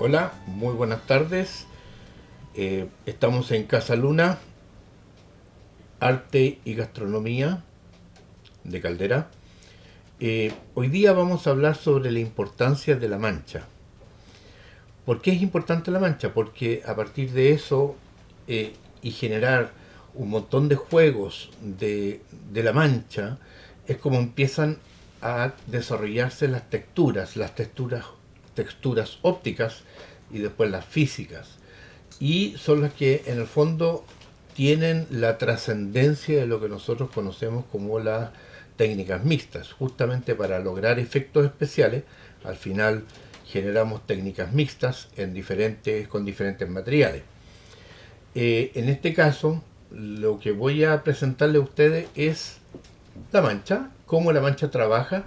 Hola, muy buenas tardes. Estamos en Casa Luna, Arte y Gastronomía de Caldera. Hoy día vamos a hablar sobre la importancia de la mancha. ¿Por qué es importante la mancha? Porque a partir de eso y generar un montón de juegos de la mancha, es como empiezan a desarrollarse texturas ópticas y después las físicas. Y son las que en el fondo tienen la trascendencia de lo que nosotros conocemos como las técnicas mixtas. Justamente para lograr efectos especiales, al final generamos técnicas mixtas con diferentes materiales. En este caso, lo que voy a presentarle a ustedes es la mancha, cómo la mancha trabaja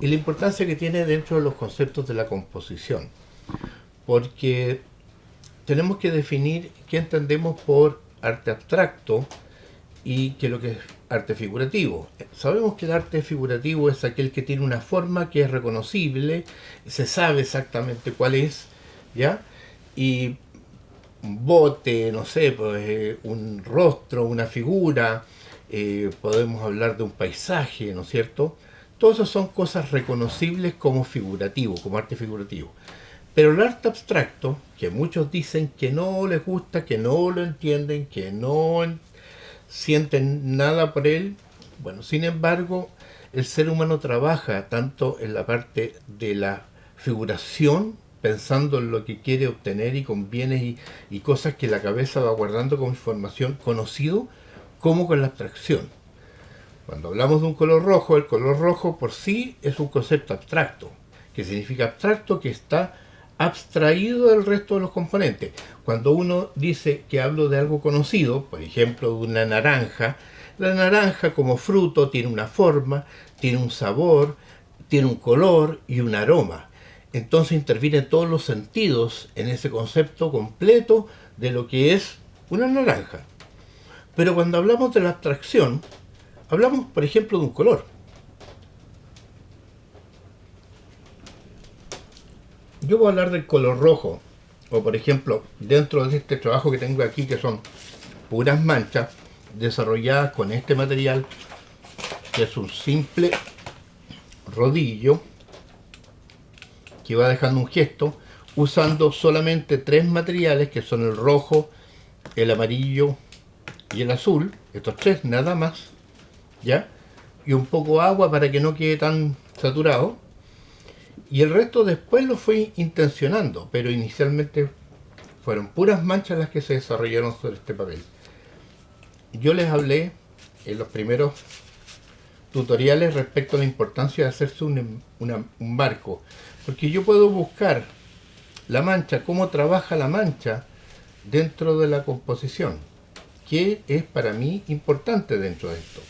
y la importancia que tiene dentro de los conceptos de la composición. Porque tenemos que definir qué entendemos por arte abstracto y qué es lo que es arte figurativo. Sabemos que el arte figurativo es aquel que tiene una forma que es reconocible, se sabe exactamente cuál es, ¿ya? Y un bote, no sé, pues, un rostro, una figura, podemos hablar de un paisaje, ¿no es cierto? Todas esas son cosas reconocibles como figurativo, como arte figurativo. Pero el arte abstracto, que muchos dicen que no les gusta, que no lo entienden, que no sienten nada por él, bueno, sin embargo, el ser humano trabaja tanto en la parte de la figuración, pensando en lo que quiere obtener y con bienes y cosas que la cabeza va guardando como información conocido, como con la abstracción. Cuando hablamos de un color rojo, el color rojo por sí es un concepto abstracto, que significa abstracto que está abstraído del resto de los componentes. Cuando uno dice que hablo de algo conocido, por ejemplo de una naranja, la naranja como fruto tiene una forma, tiene un sabor, tiene un color y un aroma. Entonces intervienen todos los sentidos en ese concepto completo de lo que es una naranja. Pero cuando hablamos de la abstracción, hablamos por ejemplo de un color. Yo voy a hablar del color rojo, o por ejemplo, dentro de este trabajo que tengo aquí, que son puras manchas desarrolladas con este material, que es un simple rodillo, que va dejando un gesto, usando solamente tres materiales, que son el rojo, el amarillo y el azul, estos tres nada más, ¿ya? Y un poco agua para que no quede tan saturado. Y el resto después lo fui intencionando, pero inicialmente fueron puras manchas las que se desarrollaron sobre este papel. Yo les hablé en los primeros tutoriales respecto a la importancia de hacerse un marco, porque yo puedo buscar la mancha, cómo trabaja la mancha dentro de la composición, que es para mí importante dentro de esto.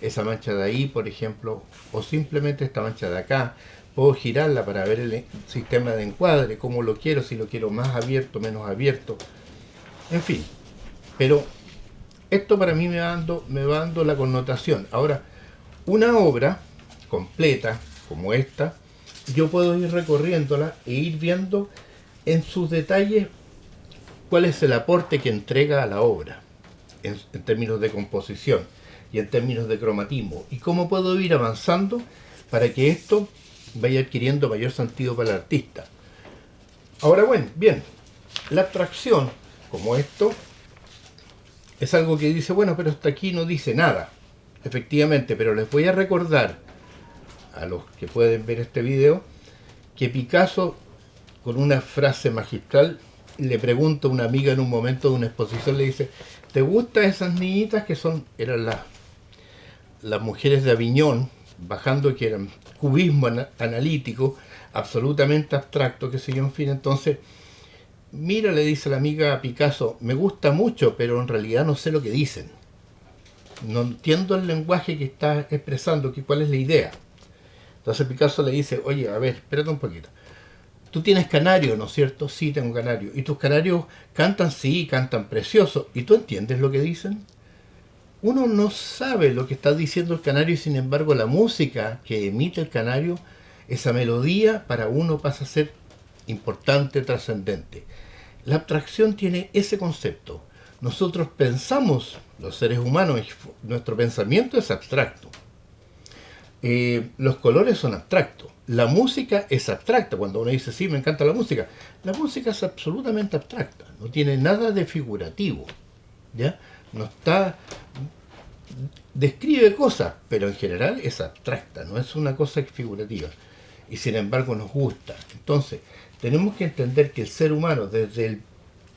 Esa mancha de ahí, por ejemplo, o simplemente esta mancha de acá, puedo girarla para ver el sistema de encuadre, cómo lo quiero, si lo quiero más abierto, menos abierto, en fin. Pero esto para mí me va dando la connotación. Ahora, una obra completa como esta, yo puedo ir recorriéndola e ir viendo en sus detalles cuál es el aporte que entrega a la obra en términos de composición y en términos de cromatismo, y cómo puedo ir avanzando para que esto vaya adquiriendo mayor sentido para el artista. Ahora, bueno, bien, la abstracción, como esto, es algo que dice, bueno, pero hasta aquí no dice nada, efectivamente, pero les voy a recordar a los que pueden ver este video que Picasso, con una frase magistral, le pregunta a una amiga en un momento de una exposición, le dice, ¿te gustan esas niñitas que eran las mujeres de Aviñón, bajando, que eran cubismo analítico, absolutamente abstracto, qué sé yo, en fin? Entonces, mira, le dice la amiga a Picasso, me gusta mucho, pero en realidad no sé lo que dicen. No entiendo el lenguaje que está expresando, cuál es la idea. Entonces Picasso le dice, oye, a ver, espérate un poquito. Tú tienes canario, ¿no es cierto? Sí, tengo canario. ¿Y tus canarios cantan? Sí, cantan precioso. ¿Y tú entiendes lo que dicen? Uno no sabe lo que está diciendo el canario y sin embargo la música que emite el canario, esa melodía, para uno pasa a ser importante, trascendente. La abstracción tiene ese concepto. Nosotros pensamos, los seres humanos, nuestro pensamiento es abstracto. Los colores son abstractos. La música es abstracta. Cuando uno dice, sí, me encanta la música es absolutamente abstracta. No tiene nada de figurativo. ¿Ya? No está... Describe cosas, pero en general es abstracta, no es una cosa figurativa. Y sin embargo nos gusta. Entonces, tenemos que entender que el ser humano, desde el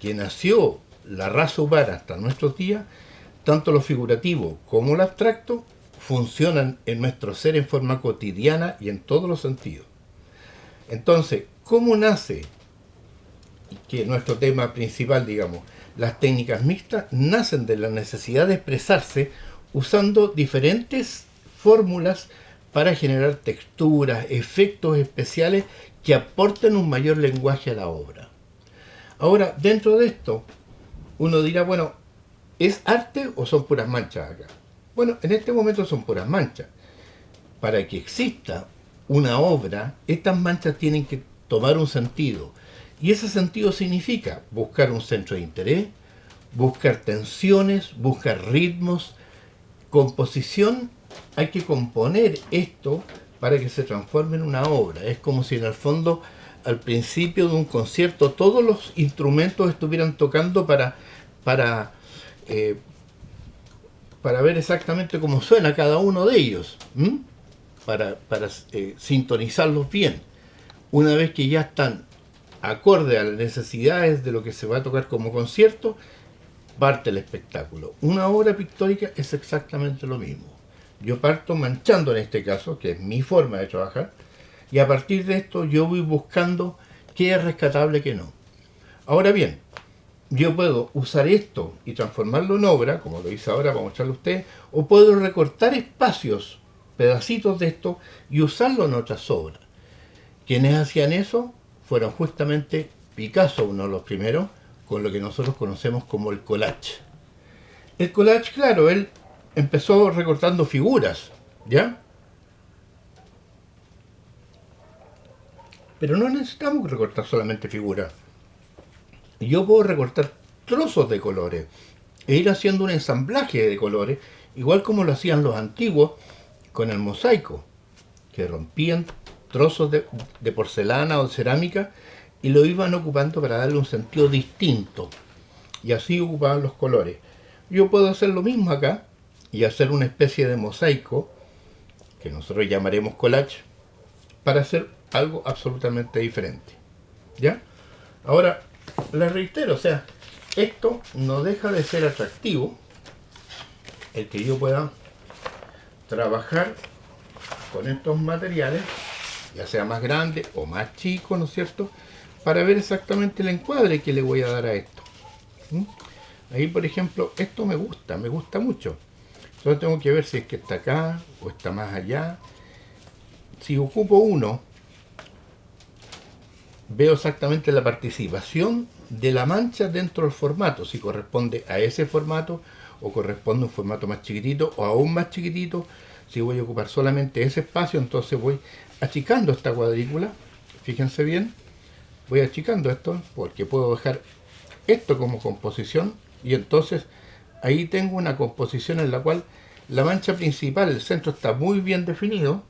que nació la raza humana hasta nuestros días, tanto lo figurativo como lo abstracto funcionan en nuestro ser en forma cotidiana y en todos los sentidos. Entonces, ¿cómo nace? Que es nuestro tema principal, digamos, las técnicas mixtas nacen de la necesidad de expresarse usando diferentes fórmulas para generar texturas, efectos especiales que aporten un mayor lenguaje a la obra. Ahora, dentro de esto, uno dirá, bueno, ¿es arte o son puras manchas acá? Bueno, en este momento son puras manchas. Para que exista una obra, estas manchas tienen que tomar un sentido. Y ese sentido significa buscar un centro de interés, buscar tensiones, buscar ritmos, composición. Hay que componer esto para que se transforme en una obra. Es como si en el fondo, al principio de un concierto, todos los instrumentos estuvieran tocando para ver exactamente cómo suena cada uno de ellos, para sintonizarlos bien. Una vez que ya están acorde a las necesidades de lo que se va a tocar como concierto, parte el espectáculo. Una obra pictórica es exactamente lo mismo. Yo parto manchando en este caso, que es mi forma de trabajar, y a partir de esto yo voy buscando qué es rescatable, qué no. Ahora bien, yo puedo usar esto y transformarlo en obra, como lo hice ahora para mostrarlo a ustedes, o puedo recortar espacios, pedacitos de esto, y usarlo en otras obras. Quienes hacían eso fueron justamente Picasso, uno de los primeros, con lo que nosotros conocemos como el collage. El collage, claro, él empezó recortando figuras, ¿ya? Pero no necesitamos recortar solamente figuras. Yo puedo recortar trozos de colores e ir haciendo un ensamblaje de colores, igual como lo hacían los antiguos con el mosaico, que rompían trozos de porcelana o de cerámica y lo iban ocupando para darle un sentido distinto. Y así ocupaban los colores. Yo puedo hacer lo mismo acá y hacer una especie de mosaico, que nosotros llamaremos collage, para hacer algo absolutamente diferente. ¿Ya? Ahora, les reitero, o sea, esto no deja de ser atractivo, el que yo pueda trabajar con estos materiales, ya sea más grande o más chico, ¿no es cierto?, para ver exactamente el encuadre que le voy a dar a esto. Ahí, por ejemplo, esto me gusta mucho. Entonces tengo que ver si es que está acá o está más allá. Si ocupo uno, veo exactamente la participación de la mancha dentro del formato, si corresponde a ese formato o corresponde a un formato más chiquitito o aún más chiquitito. Si voy a ocupar solamente ese espacio, entonces voy achicando esta cuadrícula. Fíjense bien, voy achicando esto porque puedo dejar esto como composición y entonces ahí tengo una composición en la cual la mancha principal, el centro está muy bien definido,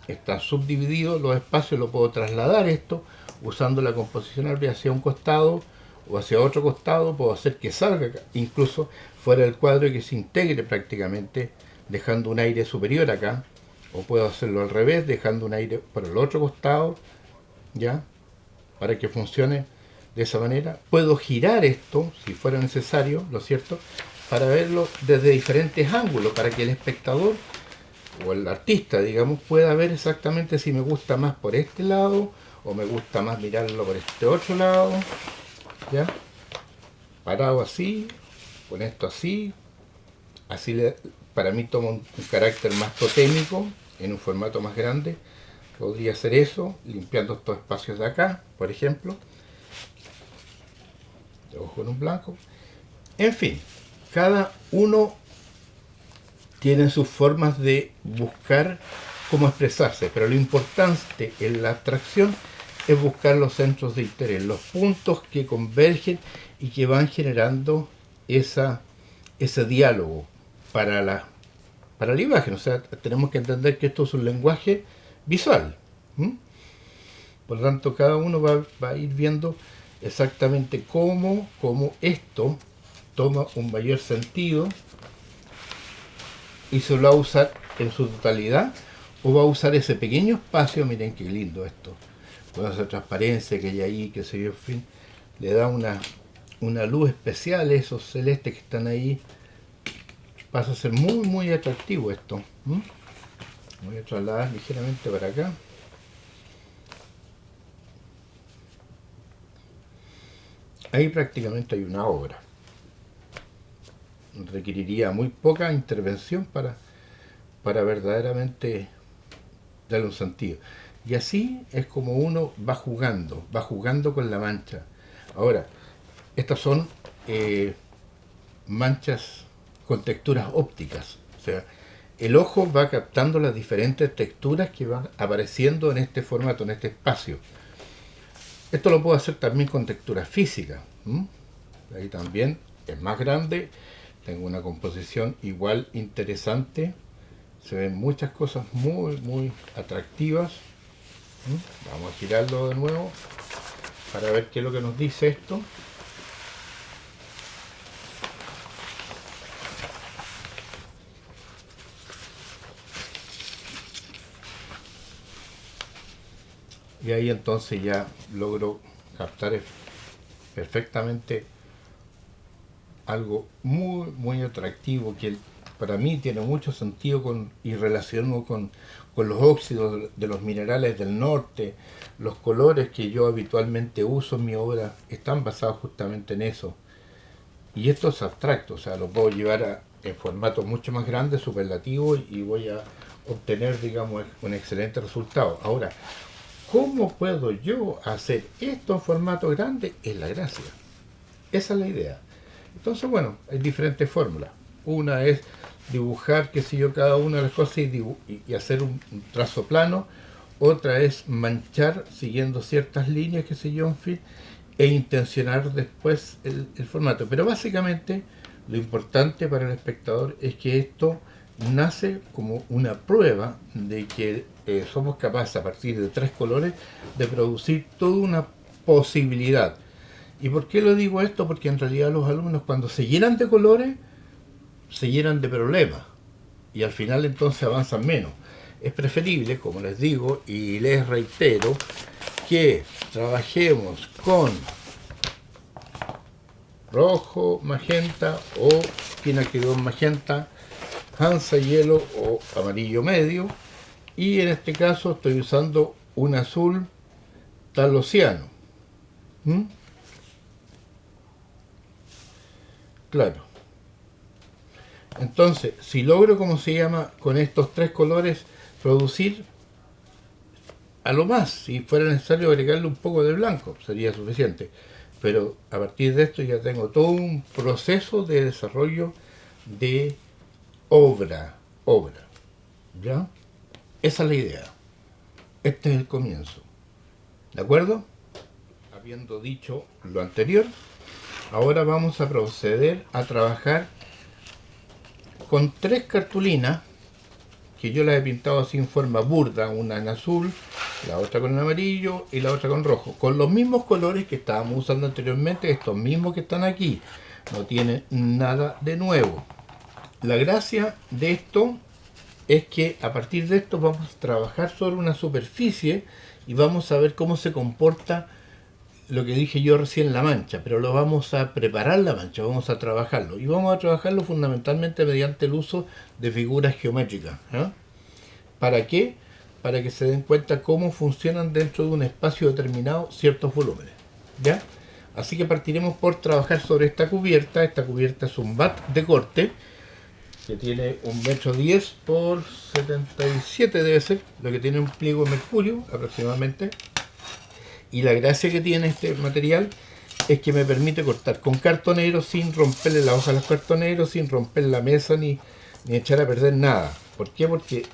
está subdividido, los espacios lo puedo trasladar esto usando la composición hacia un costado o hacia otro costado, puedo hacer que salga incluso fuera del cuadro y que se integre prácticamente dejando un aire superior acá, o puedo hacerlo al revés dejando un aire por el otro costado, ya, para que funcione de esa manera. Puedo girar esto si fuera necesario, ¿lo cierto?, para verlo desde diferentes ángulos, para que el espectador o el artista, digamos, pueda ver exactamente si me gusta más por este lado o me gusta más mirarlo por este otro lado, ¿ya? Parado así, con esto así, para mí toma un carácter más totémico, en un formato más grande. Podría hacer eso, limpiando estos espacios de acá, por ejemplo. Ojo en un blanco. En fin, cada uno tiene sus formas de buscar cómo expresarse, pero lo importante en la abstracción es buscar los centros de interés, los puntos que convergen y que van generando ese diálogo para la imagen. O sea, tenemos que entender que esto es un lenguaje visual. ¿Mm? Por lo tanto, cada uno va a ir viendo exactamente cómo esto toma un mayor sentido y se lo va a usar en su totalidad o va a usar ese pequeño espacio. Miren qué lindo esto, con esa transparencia que hay ahí, que se yo, en fin, le da una luz especial, esos celestes que están ahí. Pasa a ser muy atractivo esto. ¿Mm? Voy a trasladar ligeramente para acá. Ahí prácticamente hay una obra. Requeriría muy poca intervención para verdaderamente darle un sentido. Y así es como uno va jugando con la mancha. Ahora, estas son manchas con texturas ópticas. O sea, el ojo va captando las diferentes texturas que van apareciendo en este formato, en este espacio. Esto lo puedo hacer también con texturas físicas. Ahí también es más grande. Tengo una composición igual interesante. Se ven muchas cosas muy atractivas. Vamos a girarlo de nuevo para ver qué es lo que nos dice esto. Y ahí entonces ya logro captar perfectamente algo muy atractivo que para mí tiene mucho sentido y relacionado con los óxidos de los minerales del norte. Los colores que yo habitualmente uso en mi obra están basados justamente en eso. Y esto es abstracto, o sea, lo puedo llevar en formatos mucho más grandes, superlativos, y voy a obtener, digamos, un excelente resultado. Ahora, ¿cómo puedo yo hacer esto en formato grande? Es la gracia. Esa es la idea. Entonces, bueno, hay diferentes fórmulas. Una es dibujar, qué sé yo, cada una de las cosas y hacer un trazo plano. Otra es manchar siguiendo ciertas líneas, qué sé yo, en fin, e intencionar después el formato. Pero básicamente lo importante para el espectador es que esto nace como una prueba de que somos capaces a partir de 3 colores de producir toda una posibilidad. ¿Y por qué lo digo esto? Porque en realidad los alumnos, cuando se llenan de colores, se llenan de problemas y al final entonces avanzan menos. Es preferible, como les digo y les reitero, que trabajemos con rojo, magenta o quinacridón magenta, Hansa hielo o amarillo medio, y en este caso estoy usando un azul talosiano. Claro. Entonces, si logro, como se llama, con estos 3 colores producir a lo más, si fuera necesario agregarle un poco de blanco, sería suficiente. Pero a partir de esto ya tengo todo un proceso de desarrollo de obra. ¿Ya? Esa es la idea. Este es el comienzo. ¿De acuerdo? Habiendo dicho lo anterior, ahora vamos a proceder a trabajar con 3 cartulinas que yo las he pintado así en forma burda, una en azul, la otra con amarillo y la otra con rojo, con los mismos colores que estábamos usando anteriormente, estos mismos que están aquí, no tienen nada de nuevo. La gracia de esto es que a partir de esto vamos a trabajar sobre una superficie y vamos a ver cómo se comporta lo que dije yo recién, la mancha, pero lo vamos a preparar la mancha, vamos a trabajarlo. Y vamos a trabajarlo fundamentalmente mediante el uso de figuras geométricas. ¿Para qué? Para que se den cuenta cómo funcionan dentro de un espacio determinado ciertos volúmenes. ¿Ya? Así que partiremos por trabajar sobre esta cubierta. Esta cubierta es un bat de corte que tiene 1,10 m por 77 debe ser, lo que tiene un pliego de mercurio aproximadamente. Y la gracia que tiene este material es que me permite cortar con cartonero sin romperle la hoja a los cartoneros, sin romper la mesa ni echar a perder nada. ¿Por qué? Porque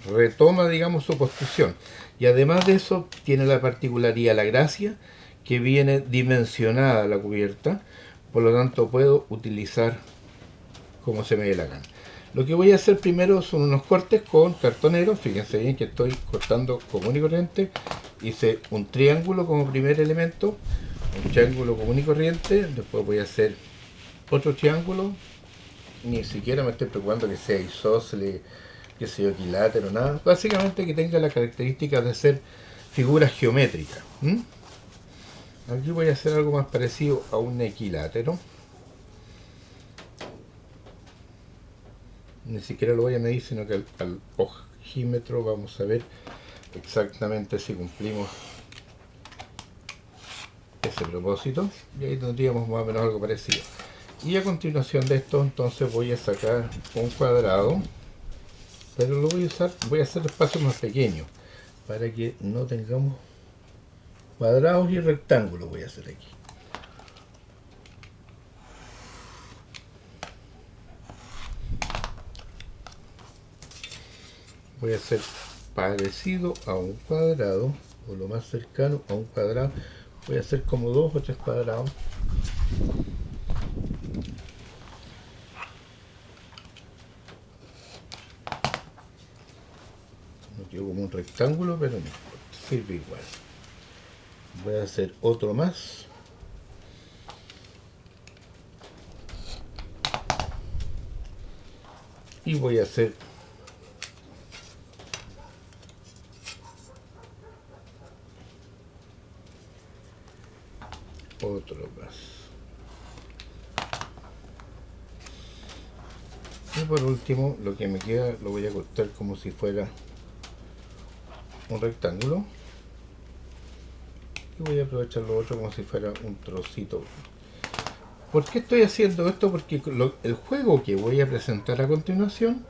retoma, digamos, su posición. Y además de eso, tiene la particularidad, la gracia, que viene dimensionada la cubierta, por lo tanto puedo utilizar como se me dé la gana. Lo que voy a hacer primero son unos cortes con cartonero. Fíjense bien que estoy cortando común y corriente. Hice un triángulo como primer elemento, un triángulo común y corriente, después voy a hacer otro triángulo. Ni siquiera me estoy preocupando que sea isósceles, que sea equilátero, nada. Básicamente que tenga la característica de ser figuras geométricas. Aquí voy a hacer algo más parecido a un equilátero. Ni siquiera lo voy a medir, sino que al ojímetro vamos a ver exactamente si cumplimos ese propósito. Y ahí tendríamos más o menos algo parecido. Y a continuación de esto, entonces voy a sacar un cuadrado, pero lo voy a hacer espacios más pequeños para que no tengamos cuadrados y rectángulos. Voy a hacer aquí. Voy a hacer parecido a un cuadrado, o lo más cercano a un cuadrado. Voy a hacer como 2 o 3 cuadrados. No quedó como un rectángulo, pero no importa, sirve igual. Voy a hacer otro más. Y voy a hacer otro más. Y por último, lo que me queda lo voy a cortar como si fuera un rectángulo. Y voy a aprovechar lo otro como si fuera un trocito. ¿Por qué estoy haciendo esto? Porque el juego que voy a presentar a continuación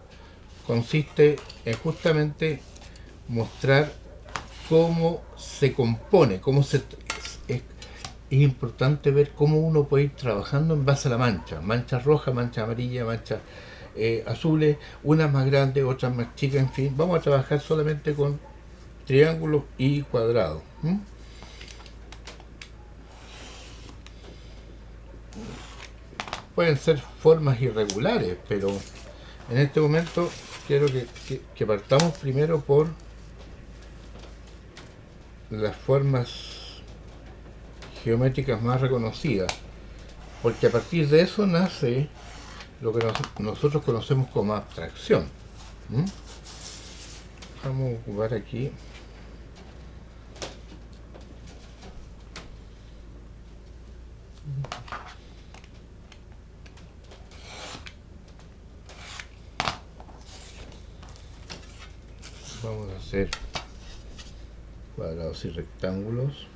consiste en justamente mostrar cómo se compone, es importante ver cómo uno puede ir trabajando en base a la mancha. Mancha roja, mancha amarilla, mancha azules, unas más grandes, otras más chicas, en fin. Vamos a trabajar solamente con triángulos y cuadrados. Pueden ser formas irregulares, pero en este momento quiero que partamos primero por las formas geométricas más reconocidas, porque a partir de eso nace lo que nosotros conocemos como abstracción. Vamos a ocupar aquí vamos a hacer cuadrados y rectángulos.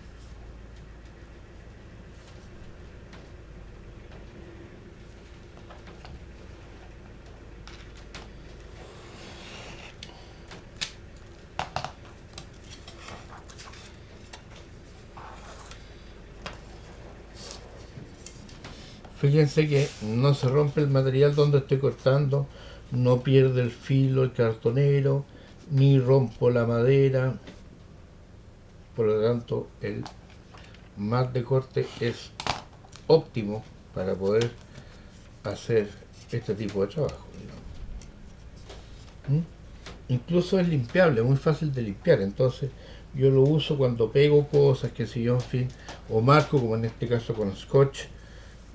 Fíjense que no se rompe el material donde estoy cortando, no pierde el filo el cartonero, ni rompo la madera. Por lo tanto, el mat de corte es óptimo para poder hacer este tipo de trabajo. Incluso es limpiable, muy fácil de limpiar. Entonces, yo lo uso cuando pego cosas, que si yo, en fin, o marco, como en este caso con scotch.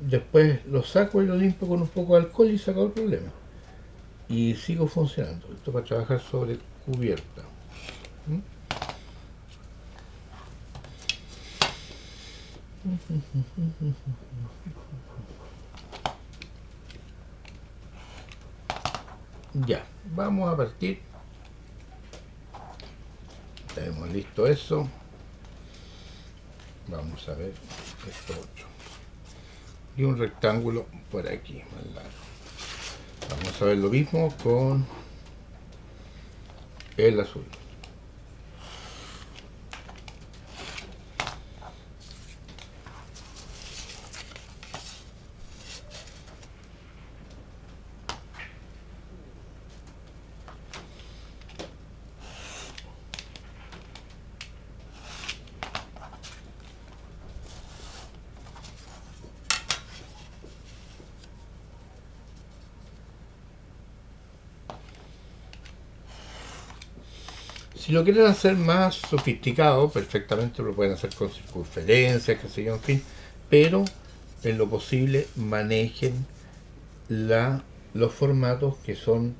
Después lo saco y lo limpio con un poco de alcohol y se acabó el problema. Y sigo funcionando. Esto para trabajar sobre cubierta. Ya, vamos a partir. Tenemos listo eso. Vamos a ver esto otro. Y un rectángulo por aquí, más largo. Vamos a ver lo mismo con el azul. Si lo quieren hacer más sofisticado, perfectamente lo pueden hacer con circunferencias, qué sé yo, en fin, pero en lo posible manejen los formatos que son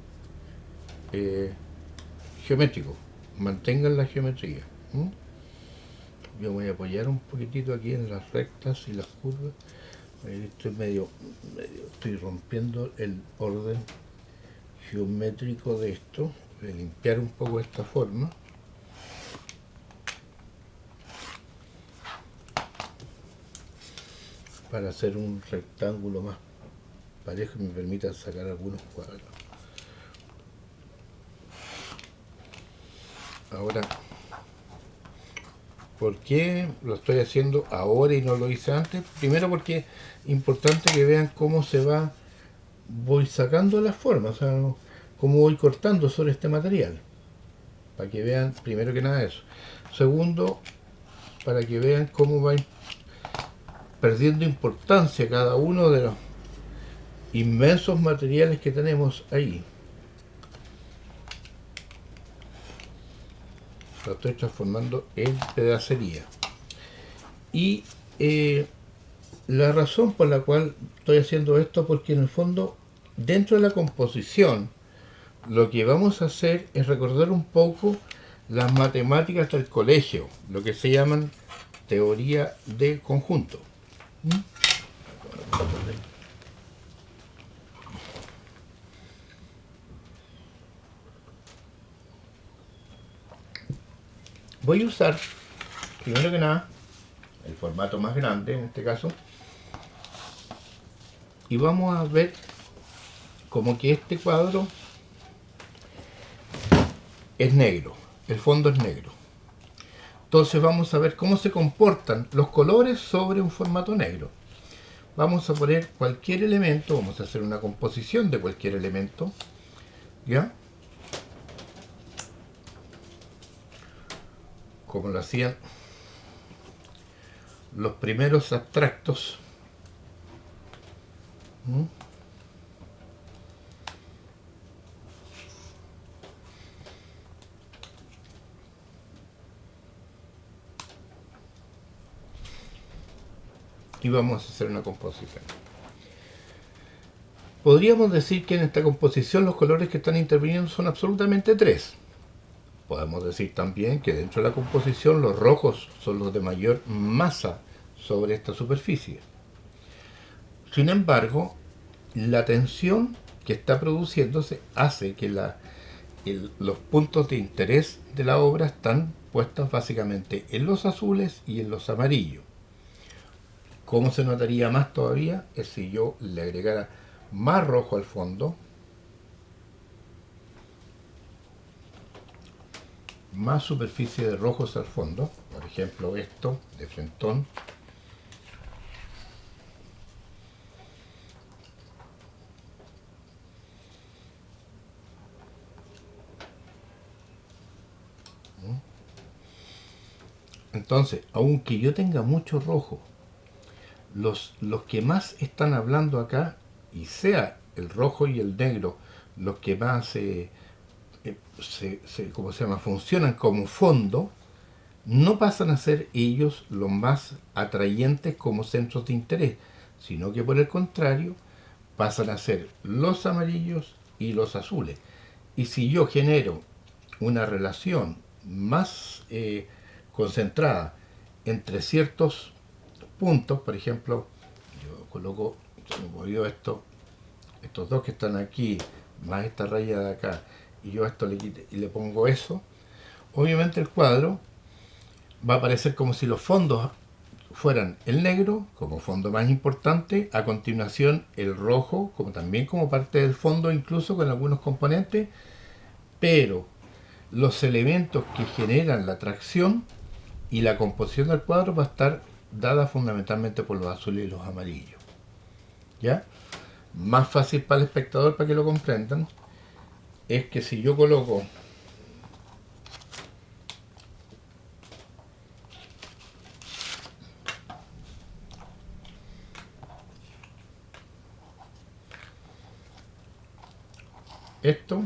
eh, geométricos, mantengan la geometría. ¿M? Yo voy a apoyar un poquitito aquí en las rectas y las curvas. Estoy estoy rompiendo el orden geométrico de esto. Voy a limpiar un poco esta forma. Para hacer un rectángulo más parejo y me permita sacar algunos cuadros. Ahora, ¿por qué lo estoy haciendo ahora y no lo hice antes? Primero porque es importante que vean cómo voy sacando las formas, o sea, cómo voy cortando sobre este material. Para que vean, primero que nada eso. Segundo, para que vean cómo va perdiendo importancia cada uno de los inmensos materiales que tenemos ahí. Lo estoy transformando en pedacería. Y la razón por la cual estoy haciendo esto, porque en el fondo, dentro de la composición, lo que vamos a hacer es recordar un poco las matemáticas del colegio, lo que se llaman teoría de conjunto. ¿Mm? Voy a usar, primero que nada, el formato más grande en este caso, y vamos a ver como que este cuadro es negro, el fondo es negro. Entonces vamos a ver cómo se comportan los colores sobre un formato negro. Vamos a poner cualquier elemento, vamos a hacer una composición de cualquier elemento, ¿ya? Como lo hacían los primeros abstractos. ¿Mm? Y vamos a hacer una composición. Podríamos decir que en esta composición los colores que están interviniendo son absolutamente tres. Podemos decir también que dentro de la composición los rojos son los de mayor masa sobre esta superficie. Sin embargo, la tensión que está produciéndose hace que los puntos de interés de la obra están puestos básicamente en los azules y en los amarillos. ¿Cómo se notaría más todavía? Es si yo le agregara más rojo al fondo, más superficie de rojos al fondo, por ejemplo esto de frentón, entonces, aunque yo tenga mucho rojo, los que más están hablando acá, y sea el rojo y el negro los que más ¿cómo se llama? Funcionan como fondo, no pasan a ser ellos los más atrayentes como centros de interés, sino que por el contrario pasan a ser los amarillos y los azules. Y si yo genero una relación más concentrada entre ciertos puntos, por ejemplo, yo coloco, se me movió estos dos que están aquí, más esta raya de acá, y yo esto le quite y le pongo eso, obviamente el cuadro va a aparecer como si los fondos fueran el negro como fondo más importante, a continuación el rojo como también como parte del fondo, incluso con algunos componentes, pero los elementos que generan la tracción y la composición del cuadro va a estar dada fundamentalmente por los azules y los amarillos. ¿Ya? Más fácil para el espectador, para que lo comprendan, es que si yo coloco esto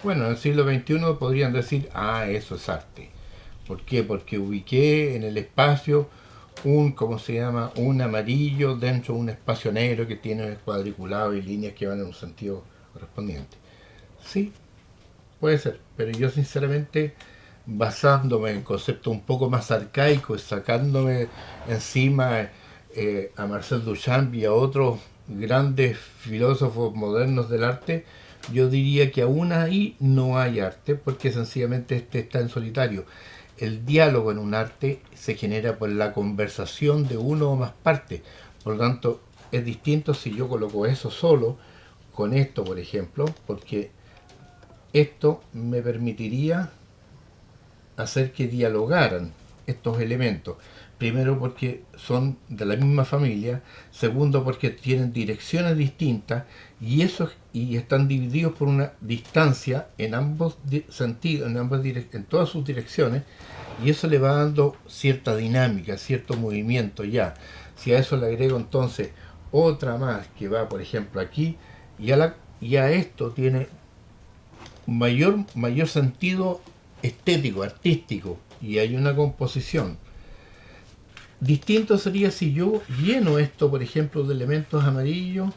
Bueno, en el siglo XXI podrían decir, ah, eso es arte. ¿Por qué? Porque ubiqué en el espacio un, ¿cómo se llama? Un amarillo dentro de un espacio negro que tiene cuadriculado y líneas que van en un sentido correspondiente. Sí, puede ser, pero yo sinceramente, basándome en conceptos un poco más arcaicos, sacándome encima a Marcel Duchamp y a otros grandes filósofos modernos del arte, yo diría que aún ahí no hay arte, porque sencillamente este está en solitario. El diálogo en un arte se genera por la conversación de uno o más partes. Por lo tanto, es distinto si yo coloco eso solo con esto, por ejemplo, porque esto me permitiría hacer que dialogaran estos elementos. Primero porque son de la misma familia, segundo porque tienen direcciones distintas y están divididos por una distancia en ambos sentidos, en todas sus direcciones, y eso le va dando cierta dinámica, cierto movimiento ya. Si a eso le agrego entonces otra más que va, por ejemplo, aquí, ya esto tiene mayor sentido estético, artístico, y hay una composición. Distinto sería si yo lleno esto, por ejemplo, de elementos amarillos,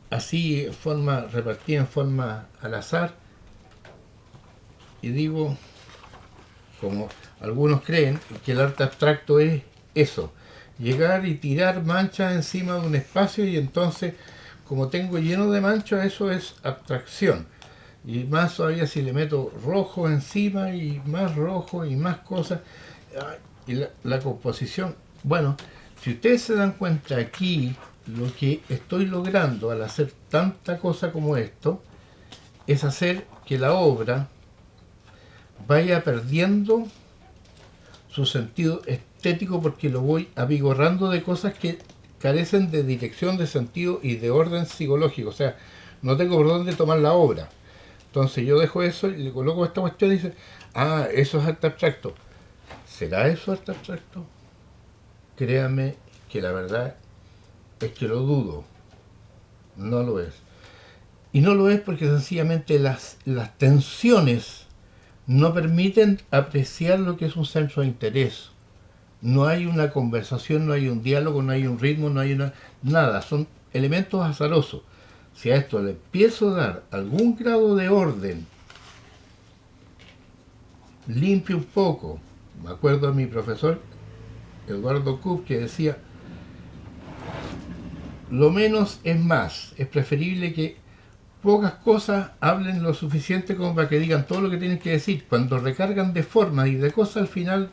así en forma repartida en forma al azar, y digo, como algunos creen, que el arte abstracto es eso, llegar y tirar manchas encima de un espacio y entonces, como tengo lleno de manchas, eso es abstracción. Y más todavía si le meto rojo encima y más rojo y más cosas. Y la composición. Bueno, si ustedes se dan cuenta aquí, lo que estoy logrando al hacer tanta cosa como esto, es hacer que la obra vaya perdiendo su sentido estético porque lo voy avigorando de cosas que carecen de dirección, de sentido y de orden psicológico. O sea, no tengo por dónde tomar la obra. Entonces yo dejo eso y le coloco esta cuestión y dice, ah, eso es arte abstracto. ¿Será eso arte abstracto? Créanme que la verdad es que lo dudo. No lo es. Y no lo es porque sencillamente las tensiones no permiten apreciar lo que es un centro de interés. No hay una conversación, no hay un diálogo, no hay un ritmo, no hay nada. Son elementos azarosos. Si a esto le empiezo a dar algún grado de orden, limpio un poco. Me acuerdo de mi profesor Eduardo Kupp que decía, lo menos es más. Es preferible que pocas cosas hablen lo suficiente como para que digan todo lo que tienen que decir. Cuando recargan de formas y de cosas, al final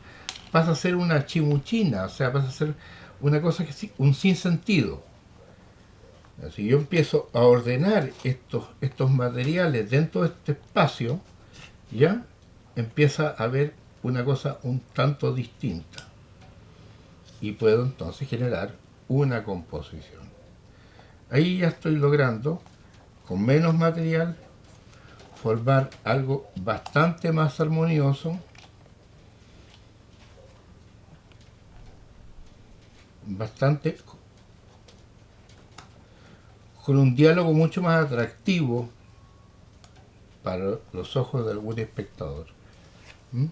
pasa a ser una chimuchina, o sea, pasa a ser una cosa que sí, un sinsentido. Si yo empiezo a ordenar estos materiales dentro de este espacio, ya empieza a haber una cosa un tanto distinta. Y puedo entonces generar una composición. Ahí ya estoy logrando, con menos material, formar algo bastante más armonioso, bastante con un diálogo mucho más atractivo para los ojos de algún espectador. ¿Mm?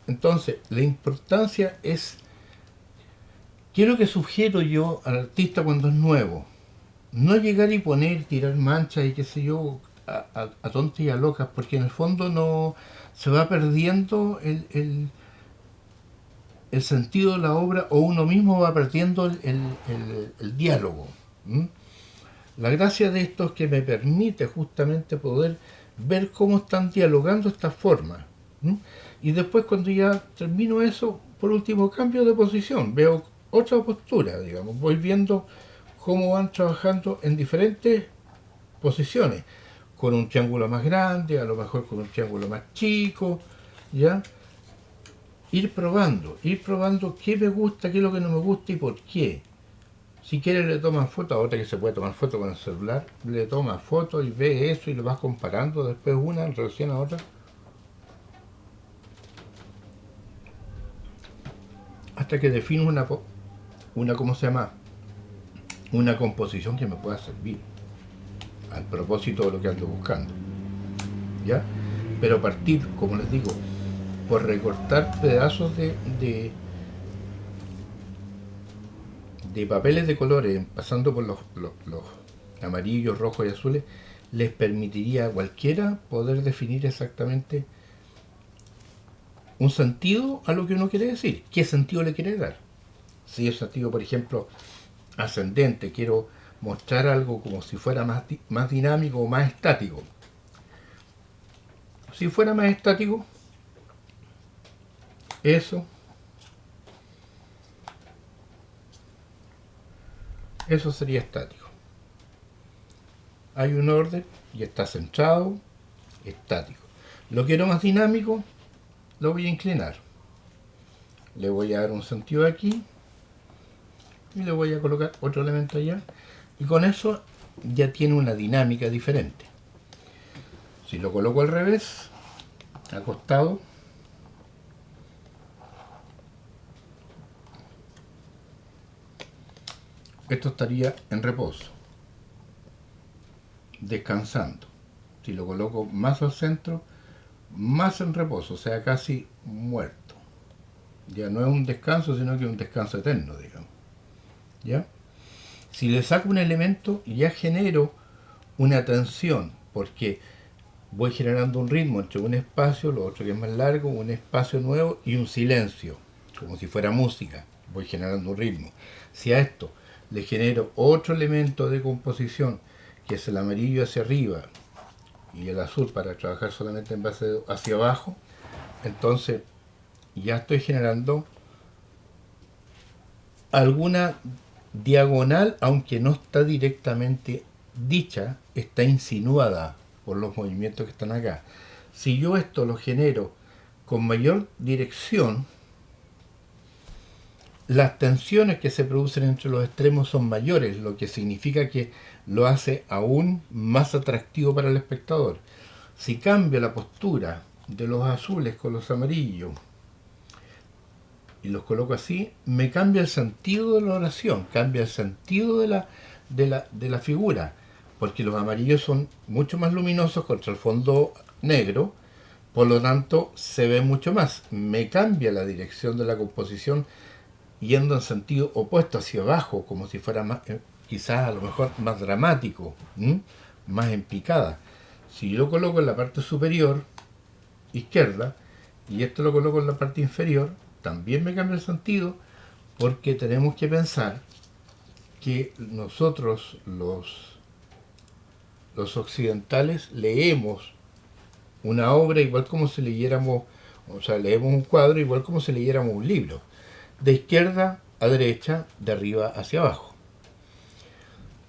Entonces, la importancia es, ¿qué es lo que sugiero yo al artista cuando es nuevo? No llegar y poner, tirar manchas y qué sé yo, a tontas y a locas, porque en el fondo no se va perdiendo el sentido de la obra o uno mismo va perdiendo el diálogo. ¿Mm? La gracia de esto es que me permite justamente poder ver cómo están dialogando estas formas. ¿Mm? Y después cuando ya termino eso, por último cambio de posición, veo otra postura, digamos, voy viendo cómo van trabajando en diferentes posiciones, con un triángulo más grande, a lo mejor con un triángulo más chico, ¿ya? Ir probando qué me gusta, qué es lo que no me gusta y por qué. Si quiere le toman foto, a otra que se puede tomar foto con el celular, le toma foto y ve eso y lo vas comparando después una en relación a otra, hasta que define una ¿cómo se llama? una composición que me pueda servir al propósito de lo que ando buscando, ¿ya? Pero partir, como les digo, por recortar pedazos de papeles de colores, pasando por los amarillos, rojos y azules, les permitiría a cualquiera poder definir exactamente un sentido a lo que uno quiere decir. ¿Qué sentido le quiere dar? Si es sentido, por ejemplo, ascendente, quiero mostrar algo como si fuera más dinámico o más estático. Si fuera más estático, eso sería estático. Hay un orden y está centrado, estático. Lo quiero más dinámico, lo voy a inclinar. Le voy a dar un sentido aquí y le voy a colocar otro elemento allá. Y con eso ya tiene una dinámica diferente. Si lo coloco al revés, acostado, esto estaría en reposo, descansando. Si lo coloco más al centro, más en reposo, o sea, casi muerto. Ya no es un descanso, sino que es un descanso eterno, digamos. ¿Ya? Si le saco un elemento, ya genero una tensión, porque voy generando un ritmo entre un espacio, lo otro que es más largo, un espacio nuevo y un silencio, como si fuera música. Voy generando un ritmo. Si a esto le genero otro elemento de composición, que es el amarillo hacia arriba y el azul para trabajar solamente en base hacia abajo, entonces ya estoy generando alguna diagonal, aunque no está directamente dicha, está insinuada por los movimientos que están acá. Si yo esto lo genero con mayor dirección, las tensiones que se producen entre los extremos son mayores, lo que significa que lo hace aún más atractivo para el espectador. Si cambio la postura de los azules con los amarillos y los coloco así, me cambia el sentido de la oración, cambia el sentido de la figura, porque los amarillos son mucho más luminosos contra el fondo negro, por lo tanto se ve mucho más. Me cambia la dirección de la composición yendo en sentido opuesto hacia abajo, como si fuera más, quizás a lo mejor más dramático, más en picada. Si yo lo coloco en la parte superior izquierda y esto lo coloco en la parte inferior, también me cambia el sentido, porque tenemos que pensar que nosotros los occidentales leemos una obra igual como si leyéramos, o sea, leemos un cuadro igual como si leyéramos un libro, de izquierda a derecha, de arriba hacia abajo.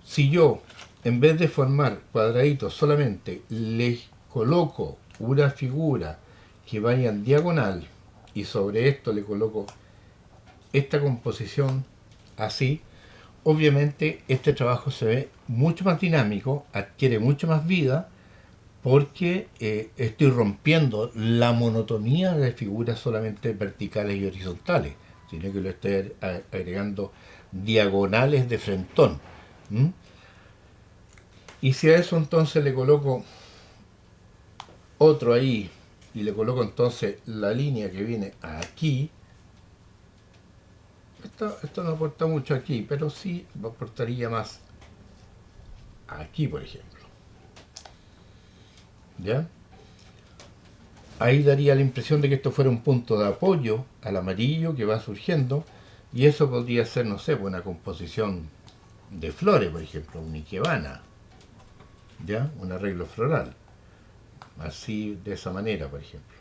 Si yo, en vez de formar cuadraditos solamente, les coloco una figura que vaya en diagonal y sobre esto le coloco esta composición así, obviamente este trabajo se ve mucho más dinámico, adquiere mucho más vida, porque estoy rompiendo la monotonía de figuras solamente verticales y horizontales, sino que le estoy agregando diagonales de frentón. ¿Mm? Y si a eso entonces le coloco otro ahí, y le coloco entonces la línea que viene aquí, esto no aporta mucho aquí, pero sí aportaría más aquí, por ejemplo. ¿Ya? Ahí daría la impresión de que esto fuera un punto de apoyo al amarillo que va surgiendo, y eso podría ser, no sé, una composición de flores, por ejemplo, una ikebana, ¿ya? Un arreglo floral, así, de esa manera, por ejemplo.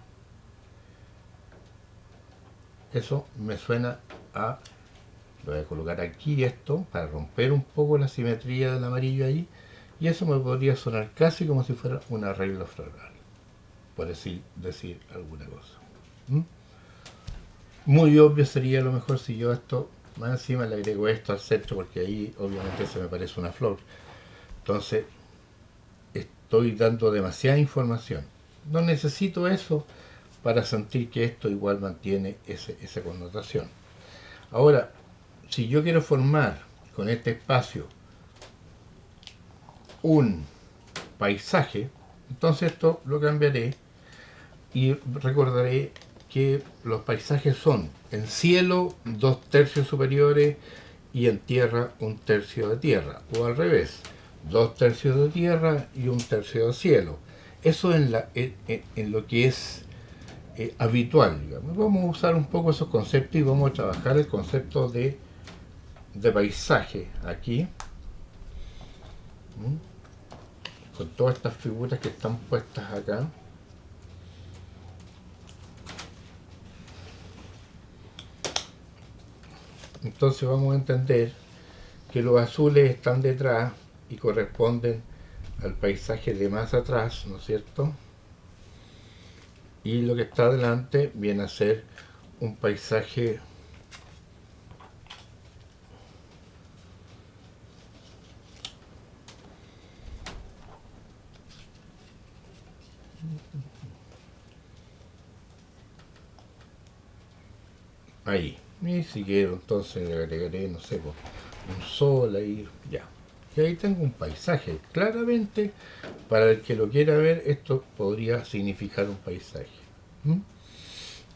Eso me suena a... Voy a colocar aquí esto para romper un poco la simetría del amarillo ahí, y eso me podría sonar casi como si fuera un arreglo floral, por decir alguna cosa. ¿Mm? Muy obvio sería a lo mejor si yo esto, más encima le agrego esto al centro, porque ahí obviamente se me parece una flor. Entonces, estoy dando demasiada información. No necesito eso para sentir que esto igual mantiene esa connotación. Ahora, si yo quiero formar con este espacio un paisaje, entonces esto lo cambiaré y recordaré que los paisajes son en cielo 2/3 superiores y en tierra 1/3 de tierra, o al revés, 2/3 de tierra y 1/3 de cielo. Eso en lo que es habitual, digamos. Vamos a usar un poco esos conceptos y vamos a trabajar el concepto de paisaje aquí, con todas estas figuras que están puestas acá. Entonces vamos a entender que los azules están detrás y corresponden al paisaje de más atrás, ¿no es cierto? Y lo que está adelante viene a ser un paisaje ahí. Y si quiero, entonces le agregaré, no sé, un sol ahí, ya. Y ahí tengo un paisaje. Claramente, para el que lo quiera ver, esto podría significar un paisaje. ¿Mm?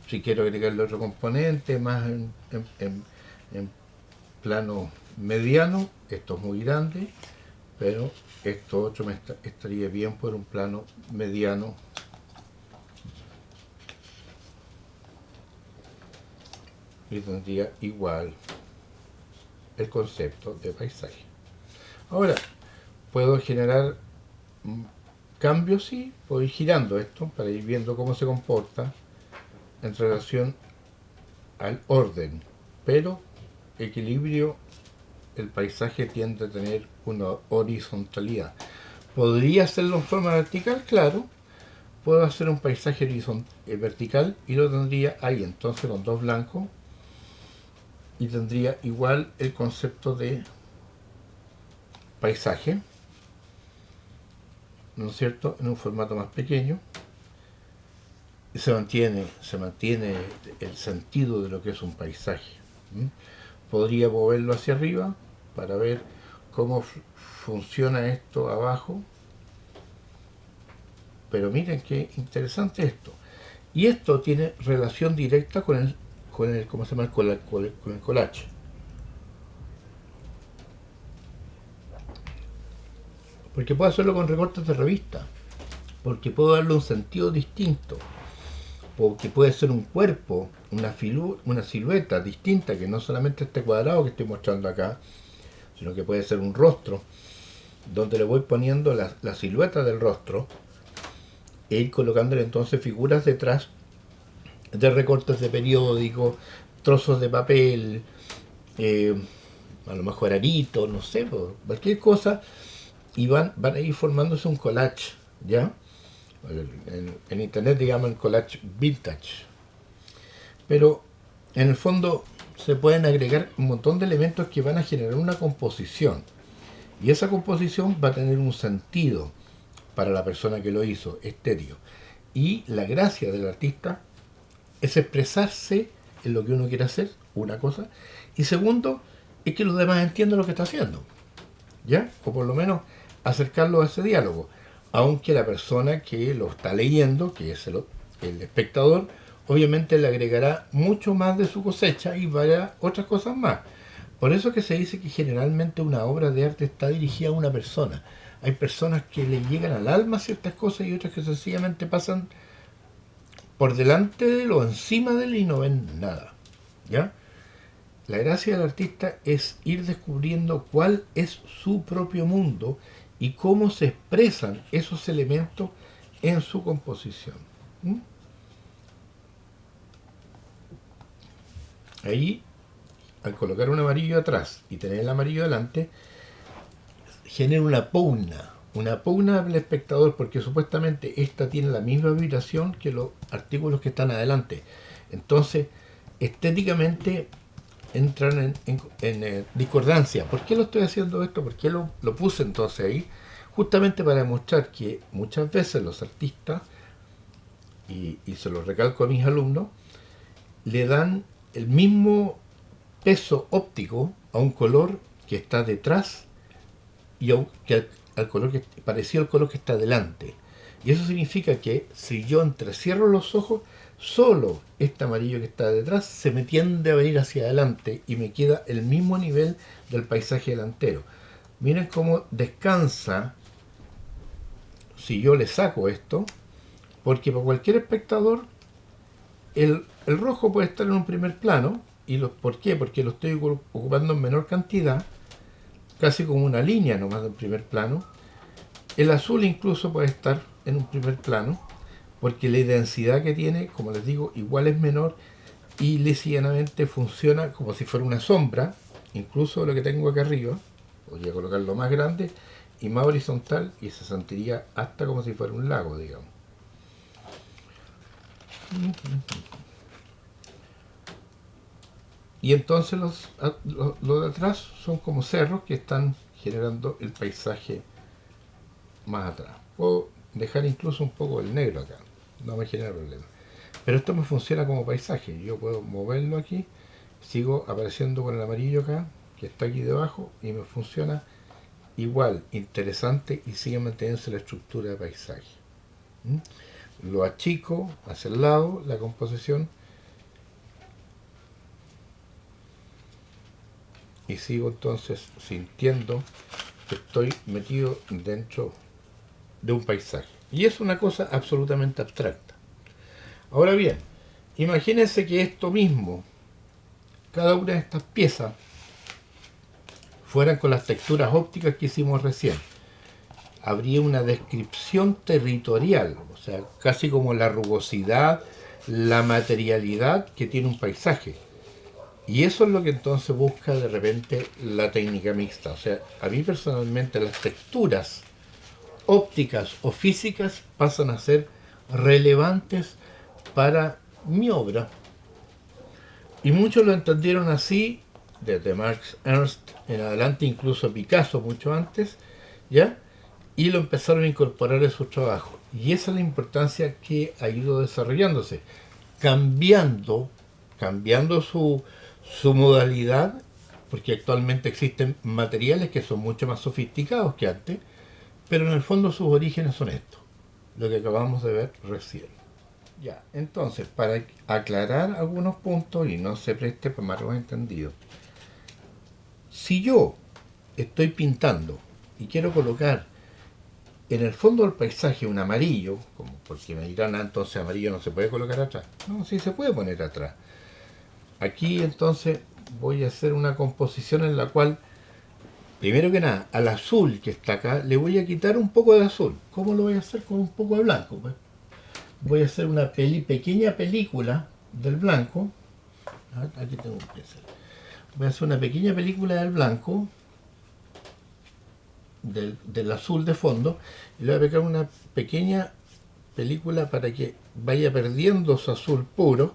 Si quiero agregarle otro componente más en plano mediano, esto es muy grande, pero esto otro estaría bien por un plano mediano. Y tendría igual el concepto de paisaje. Ahora, puedo generar cambios, sí, puedo ir girando esto para ir viendo cómo se comporta en relación al orden, pero equilibrio, el paisaje tiende a tener una horizontalidad. ¿Podría hacerlo en forma vertical? Claro, puedo hacer un paisaje vertical y lo tendría ahí, entonces con dos blancos, y tendría igual el concepto de paisaje, ¿no es cierto?, en un formato más pequeño, y se mantiene el sentido de lo que es un paisaje. Podría moverlo hacia arriba para ver cómo funciona esto abajo, pero miren qué interesante esto. Y esto tiene relación directa con el ¿cómo se llama? Con el collage. Porque puedo hacerlo con recortes de revista, porque puedo darle un sentido distinto, porque puede ser un cuerpo, una silueta distinta, que no solamente este cuadrado que estoy mostrando acá, sino que puede ser un rostro, donde le voy poniendo la silueta del rostro e ir colocándole entonces figuras detrás de recortes de periódico, trozos de papel, a lo mejor aritos, no sé, cualquier cosa, y van a ir formándose un collage, ¿ya? En internet le llaman collage vintage. Pero en el fondo se pueden agregar un montón de elementos que van a generar una composición. Y esa composición va a tener un sentido para la persona que lo hizo, estéreo. Y la gracia del artista es expresarse en lo que uno quiere hacer, una cosa. Y segundo, es que los demás entiendan lo que está haciendo, ¿ya? O por lo menos acercarlo a ese diálogo. Aunque la persona que lo está leyendo, que es el espectador, obviamente le agregará mucho más de su cosecha y varias otras cosas más. Por eso que se dice que generalmente una obra de arte está dirigida a una persona. Hay personas que le llegan al alma ciertas cosas y otras que sencillamente pasan por delante de él o encima de él y no ven nada, ¿ya? La gracia del artista es ir descubriendo cuál es su propio mundo y cómo se expresan esos elementos en su composición. Ahí, al colocar un amarillo atrás y tener el amarillo delante, genera una pugna del espectador, porque supuestamente esta tiene la misma vibración que los artículos que están adelante. Entonces, estéticamente entran en discordancia. ¿Por qué lo estoy haciendo esto? ¿Por qué lo puse entonces ahí? Justamente para demostrar que muchas veces los artistas, y se lo recalco a mis alumnos, le dan el mismo peso óptico a un color que está detrás y al color que parecido al color que está delante. Y eso significa que si yo entrecierro los ojos, solo este amarillo que está detrás se me tiende a venir hacia adelante y me queda el mismo nivel del paisaje delantero. Miren cómo descansa si yo le saco esto, porque para cualquier espectador el rojo puede estar en un primer plano. ¿Por qué? Porque lo estoy ocupando en menor cantidad, casi como una línea nomás en primer plano. El azul incluso puede estar en un primer plano, porque la densidad que tiene, como les digo, igual es menor y ligeramente funciona como si fuera una sombra, incluso lo que tengo acá arriba. Podría colocarlo más grande y más horizontal y se sentiría hasta como si fuera un lago, digamos. Y entonces los de atrás son como cerros que están generando el paisaje más atrás. Puedo dejar incluso un poco el negro acá, no me genera problema. Pero esto me funciona como paisaje. Yo puedo moverlo aquí, sigo apareciendo con el amarillo acá, que está aquí debajo, y me funciona igual, interesante, y sigue manteniéndose la estructura de paisaje. Lo achico hacia el lado, la composición, y sigo entonces sintiendo que estoy metido dentro de un paisaje. Y es una cosa absolutamente abstracta. Ahora bien, imagínense que esto mismo, cada una de estas piezas, fueran con las texturas ópticas que hicimos recién. Habría una descripción territorial, o sea, casi como la rugosidad, la materialidad que tiene un paisaje. Y eso es lo que entonces busca de repente la técnica mixta. O sea, a mí personalmente las texturas ópticas o físicas pasan a ser relevantes para mi obra. Y muchos lo entendieron así, desde Max Ernst en adelante, incluso Picasso mucho antes, ¿ya? Y lo empezaron a incorporar en sus trabajos. Y esa es la importancia que ha ido desarrollándose, cambiando su modalidad, porque actualmente existen materiales que son mucho más sofisticados que antes, pero en el fondo sus orígenes son estos, lo que acabamos de ver recién. Ya, entonces, para aclarar algunos puntos y no se preste para malos entendidos, si yo estoy pintando y quiero colocar en el fondo del paisaje un amarillo, como porque me dirán, entonces amarillo no se puede colocar atrás. No, sí se puede poner atrás. Aquí entonces voy a hacer una composición en la cual, primero que nada, al azul que está acá le voy a quitar un poco de azul. ¿Cómo lo voy a hacer? Con un poco de blanco. Pues voy a hacer una pequeña película del blanco. Aquí tengo un pincel. Voy a hacer una pequeña película del blanco, del azul de fondo, y le voy a pegar una pequeña película para que vaya perdiendo su azul puro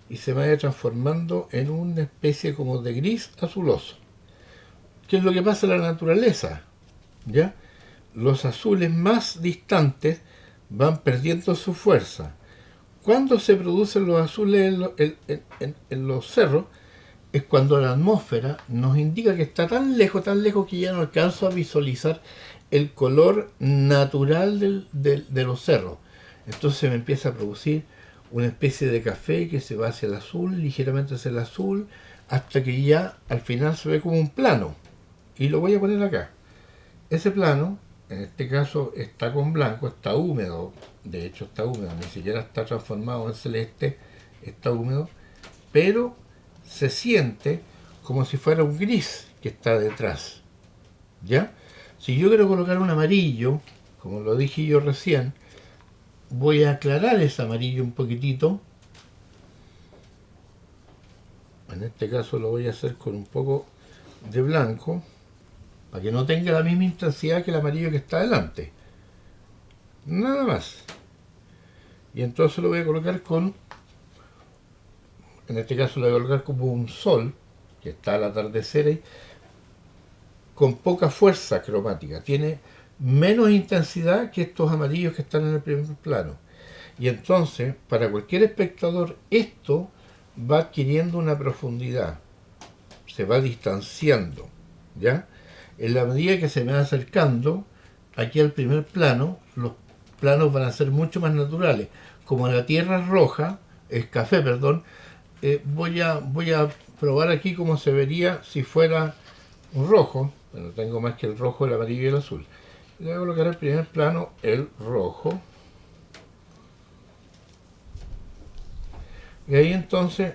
y se vaya transformando en una especie como de gris azuloso. ¿Qué es lo que pasa en la naturaleza? ¿Ya? Los azules más distantes van perdiendo su fuerza. Cuando se producen los azules en los cerros, es cuando la atmósfera nos indica que está tan lejos que ya no alcanzo a visualizar el color natural de los cerros. Entonces me empieza a producir una especie de café que se va hacia el azul, ligeramente hacia el azul, hasta que ya al final se ve como un plano. Y lo voy a poner acá. Ese plano, en este caso, está con blanco, está húmedo. De hecho está húmedo, ni siquiera está transformado en celeste, está húmedo, pero se siente como si fuera un gris que está detrás. ¿Ya? Si yo quiero colocar un amarillo, como lo dije yo recién, voy a aclarar ese amarillo un poquitito. En este caso lo voy a hacer con un poco de blanco, para que no tenga la misma intensidad que el amarillo que está delante. Nada más. Y entonces lo voy a colocar en este caso lo voy a colocar como un sol, que está al atardecer ahí, con poca fuerza cromática. Tiene menos intensidad que estos amarillos que están en el primer plano. Y entonces, para cualquier espectador, esto va adquiriendo una profundidad, se va distanciando. ¿ya? En la medida que se me va acercando aquí al primer plano, los planos van a ser mucho más naturales. Como la tierra es roja, es café, perdón, voy a probar aquí cómo se vería si fuera un rojo. Bueno, tengo más que el rojo, el amarillo y el azul. Le voy a colocar el primer plano el rojo. Y ahí entonces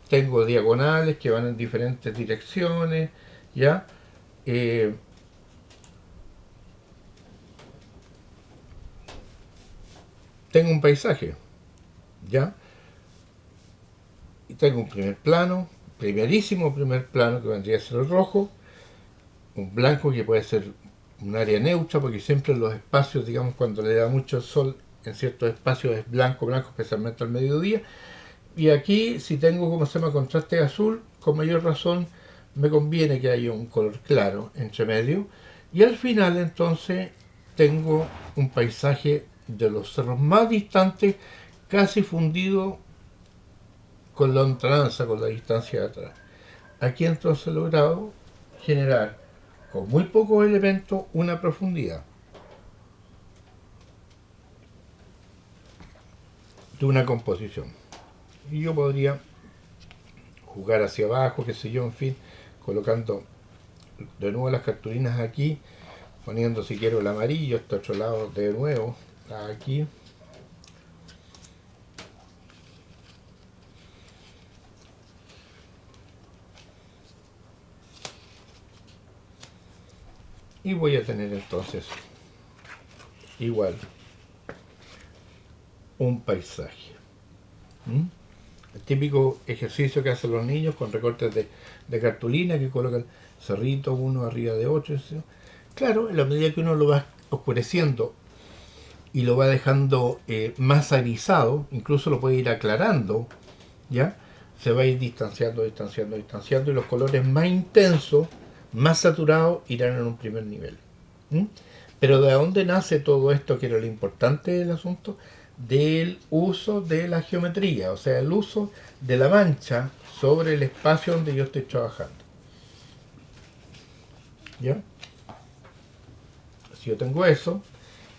tengo diagonales que van en diferentes direcciones, ¿ya? Eh, tengo un paisaje, ¿ya? Y tengo un primer plano, primerísimo primer plano que vendría a ser el rojo, un blanco que puede ser un área neutra, porque siempre en los espacios, digamos, cuando le da mucho sol en ciertos espacios es blanco, blanco, especialmente al mediodía. Y aquí, si tengo, como se llama, contraste azul, con mayor razón me conviene que haya un color claro entre medio. Y al final, entonces, tengo un paisaje de los cerros más distantes, casi fundido con la lontananza, con la distancia de atrás. Aquí entonces he logrado generar con muy pocos elementos una profundidad de una composición. Y yo podría jugar hacia abajo, qué sé yo, en fin, colocando de nuevo las cartulinas aquí, poniendo si quiero el amarillo, este otro lado de nuevo, aquí. Y voy a tener entonces igual un paisaje. ¿Mm? El típico ejercicio que hacen los niños con recortes de cartulina que colocan cerritos uno arriba de otro. Claro, en la medida que uno lo va oscureciendo y lo va dejando más arizado, incluso lo puede ir aclarando, ¿ya? Se va a ir distanciando, distanciando, distanciando y los colores más intensos, más saturados, irán en un primer nivel. ¿Mm? Pero ¿de dónde nace todo esto que era lo importante del asunto? Del uso de la geometría, o sea, el uso de la mancha sobre el espacio donde yo estoy trabajando. ¿Ya? Si yo tengo eso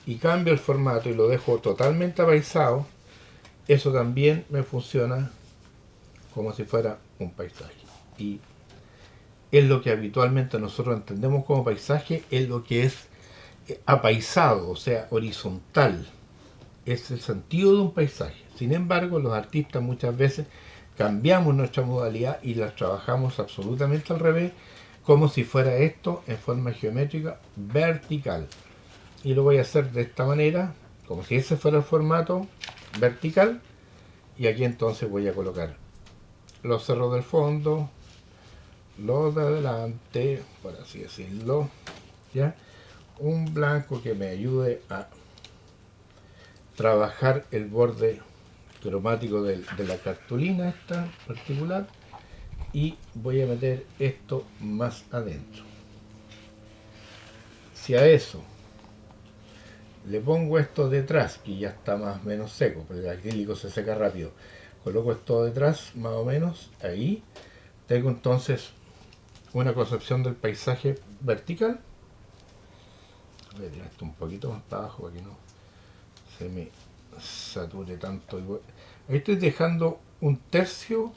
y cambio el formato y lo dejo totalmente apaisado, eso también me funciona como si fuera un paisaje. Y es lo que habitualmente nosotros entendemos como paisaje, es lo que es apaisado, o sea, horizontal. Es el sentido de un paisaje. Sin embargo, los artistas muchas veces cambiamos nuestra modalidad y la trabajamos absolutamente al revés, como si fuera esto en forma geométrica vertical. Y lo voy a hacer de esta manera, como si ese fuera el formato vertical. Y aquí entonces voy a colocar los cerros del fondo, los de adelante, por así decirlo, ¿ya? Un blanco que me ayude a trabajar el borde cromático de la cartulina esta particular, y voy a meter esto más adentro. Si a eso le pongo esto detrás, que ya está más o menos seco, porque el acrílico se seca rápido, coloco esto detrás más o menos ahí, tengo entonces una concepción del paisaje vertical. Voy a tirar esto un poquito más para abajo para que no se me sature tanto. Ahí estoy dejando un tercio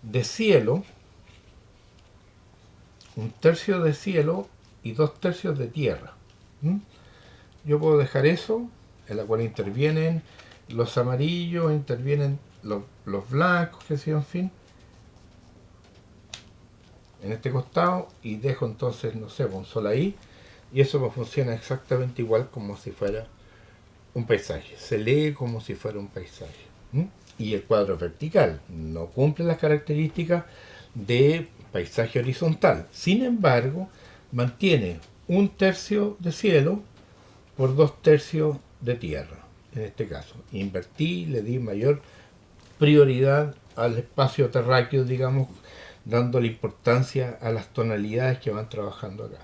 de cielo, un tercio de cielo y 2 tercios de tierra. ¿Mm? Yo puedo dejar eso, en la cual intervienen los amarillos, intervienen los blancos, que sea, en fin, en este costado, y dejo entonces, no sé, un sol ahí, y eso me funciona exactamente igual como si fuera un paisaje. Se lee como si fuera un paisaje. ¿Mm? Y el cuadro es vertical, no cumple las características de paisaje horizontal. Sin embargo, mantiene un tercio de cielo por 2 tercios de tierra. En este caso, invertí, le di mayor prioridad al espacio terráqueo, digamos, dándole importancia a las tonalidades que van trabajando acá.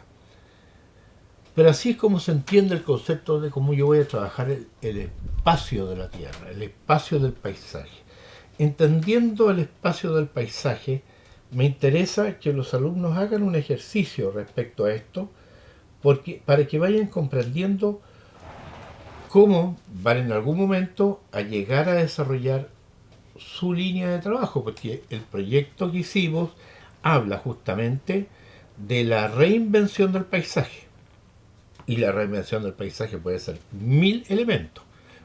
Pero así es como se entiende el concepto de cómo yo voy a trabajar el espacio de la Tierra, el espacio del paisaje. Entendiendo el espacio del paisaje, me interesa que los alumnos hagan un ejercicio respecto a esto, porque, para que vayan comprendiendo cómo van en algún momento a llegar a desarrollar su línea de trabajo, porque el proyecto que hicimos habla justamente de la reinvención del paisaje. Y la reinvención del paisaje puede ser 1000 elementos.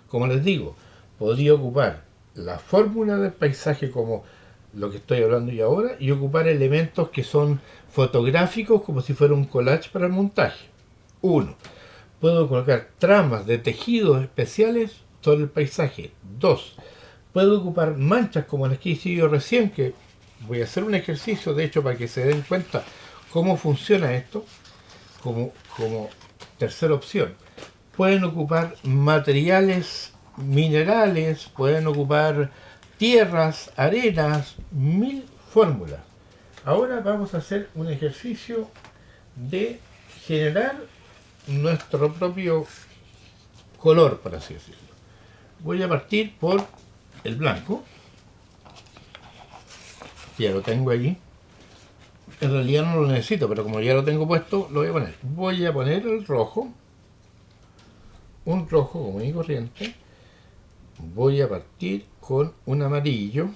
Como les digo, podría ocupar la fórmula del paisaje como lo que estoy hablando yo ahora y ocupar elementos que son fotográficos como si fuera un collage para el montaje. Uno, puedo colocar tramas de tejidos especiales sobre el paisaje. Dos, puedo ocupar manchas como las que hice yo recién, que voy a hacer un ejercicio de hecho para que se den cuenta cómo funciona esto como tercera opción. Pueden ocupar materiales minerales, pueden ocupar tierras, arenas, 1000 fórmulas. Ahora vamos a hacer un ejercicio de generar nuestro propio color, por así decirlo. Voy a partir por el blanco, que ya lo tengo allí. En realidad no lo necesito, pero como ya lo tengo puesto, lo voy a poner. Voy a poner el rojo, un rojo común y corriente. Voy a partir con un amarillo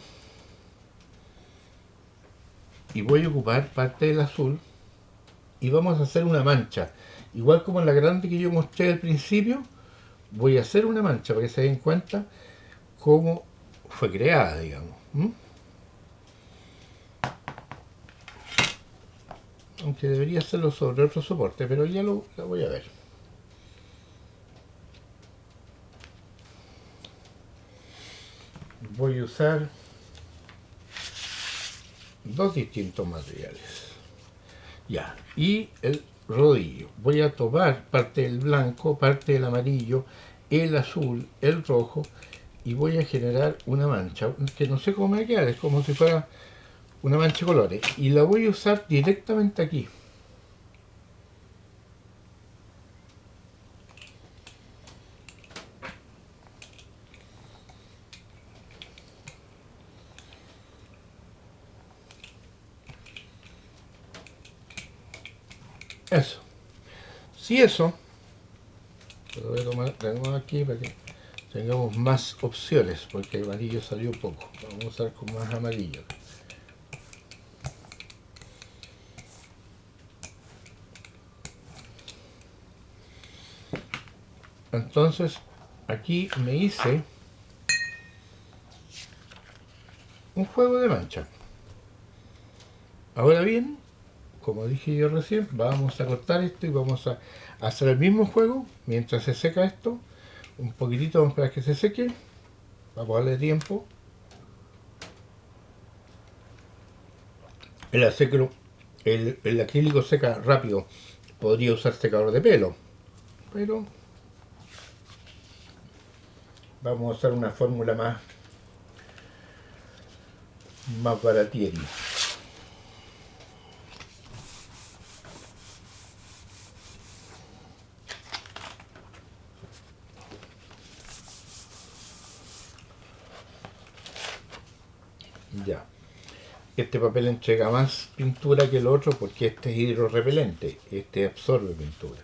y voy a ocupar parte del azul y vamos a hacer una mancha. Igual como en la grande que yo mostré al principio, voy a hacer una mancha para que se den cuenta cómo fue creada, digamos. Aunque debería hacerlo sobre otro soporte, pero ya lo voy a ver. Voy a usar dos distintos materiales. Ya, y el rodillo. Voy a tomar parte del blanco, parte del amarillo, el azul, el rojo, y voy a generar una mancha, que no sé cómo me va a quedar, es como si fuera una mancha de colores, y la voy a usar directamente aquí. Eso. Si eso, lo voy a tomar, tengo aquí para que tengamos más opciones, porque el amarillo salió poco. Vamos a usar con más amarillo. Entonces, aquí me hice un juego de mancha. Ahora bien, como dije yo recién, vamos a cortar esto y vamos a hacer el mismo juego mientras se seca esto. Un poquitito vamos a esperar que se seque. Vamos a darle tiempo. El acrílico seca rápido. Podría usar secador de pelo, pero vamos a usar una fórmula más baratieri. Ya. Este papel entrega más pintura que el otro porque este es hidrorrepelente, este absorbe pintura,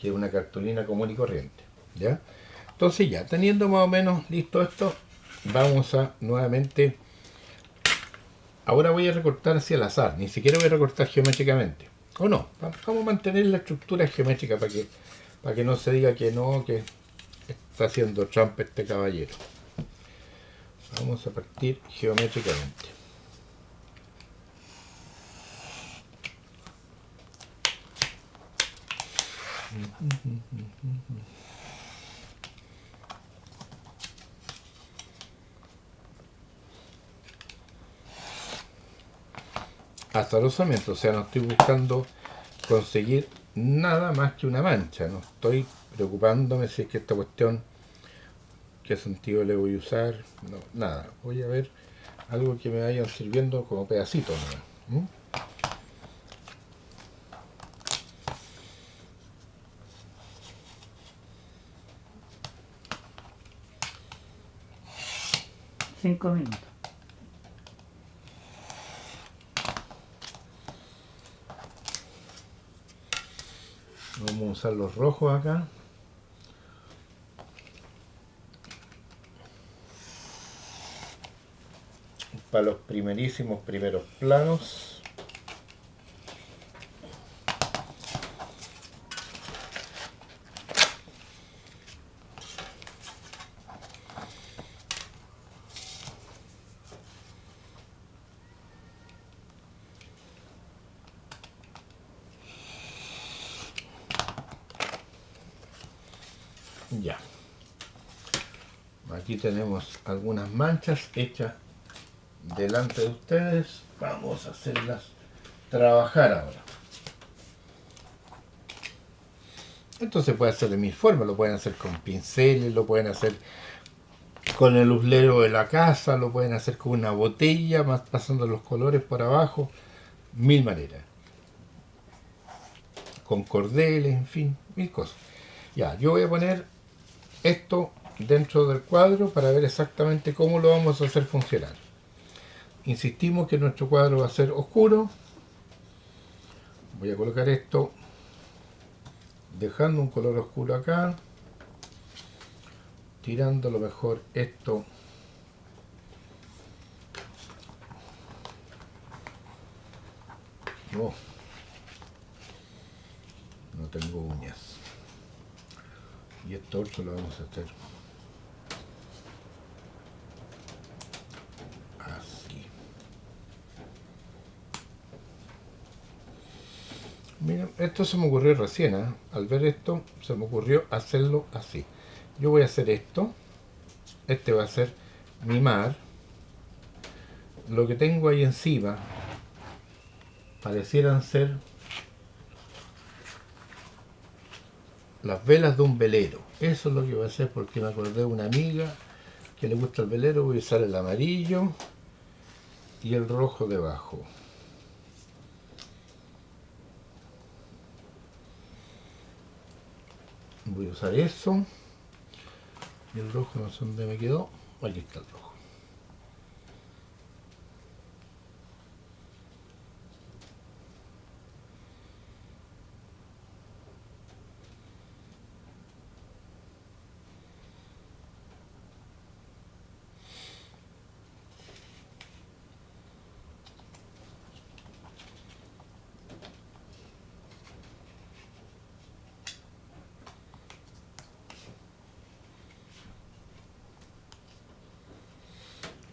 que es una cartulina común y corriente. ¿Ya? Entonces ya, teniendo más o menos listo esto, vamos a nuevamente... Ahora voy a recortar hacia el azar, ni siquiera voy a recortar geométricamente. O no, vamos a mantener la estructura geométrica para que no se diga que no, que está haciendo trampa este caballero. Vamos a partir geométricamente. Azarosamente, o sea, no estoy buscando conseguir nada más que una mancha, no estoy preocupándome si es que esta cuestión, qué sentido le voy a usar, no, nada, voy a ver algo que me vayan sirviendo como pedacitos, ¿no? ¿Mm? 5 minutos. usar los rojos acá. Para los primerísimos primeros planos. Ya. Aquí tenemos algunas manchas hechas delante de ustedes. Vamos a hacerlas trabajar ahora. Esto se puede hacer de mil formas. Lo pueden hacer con pinceles, lo pueden hacer con el uslero de la casa, lo pueden hacer con una botella, más pasando los colores por abajo. Mil maneras. Con cordeles, en fin, mil cosas. Ya, yo voy a poner esto dentro del cuadro para ver exactamente cómo lo vamos a hacer funcionar. Insistimos que nuestro cuadro va a ser oscuro. Voy a colocar esto dejando un color oscuro acá, tirando a lo mejor esto no tengo uñas, y esto otro lo vamos a hacer así. Miren, esto se me ocurrió recién, ¿eh? Al ver esto se me ocurrió hacerlo así. Yo voy a hacer esto. Este va a ser mi mar. Lo que tengo ahí encima parecieran ser las velas de un velero. Eso es lo que voy a hacer, porque me acordé de una amiga que le gusta el velero. Voy a usar el amarillo y el rojo debajo. Voy a usar eso. Y el rojo no sé dónde me quedó. Aquí está el rojo.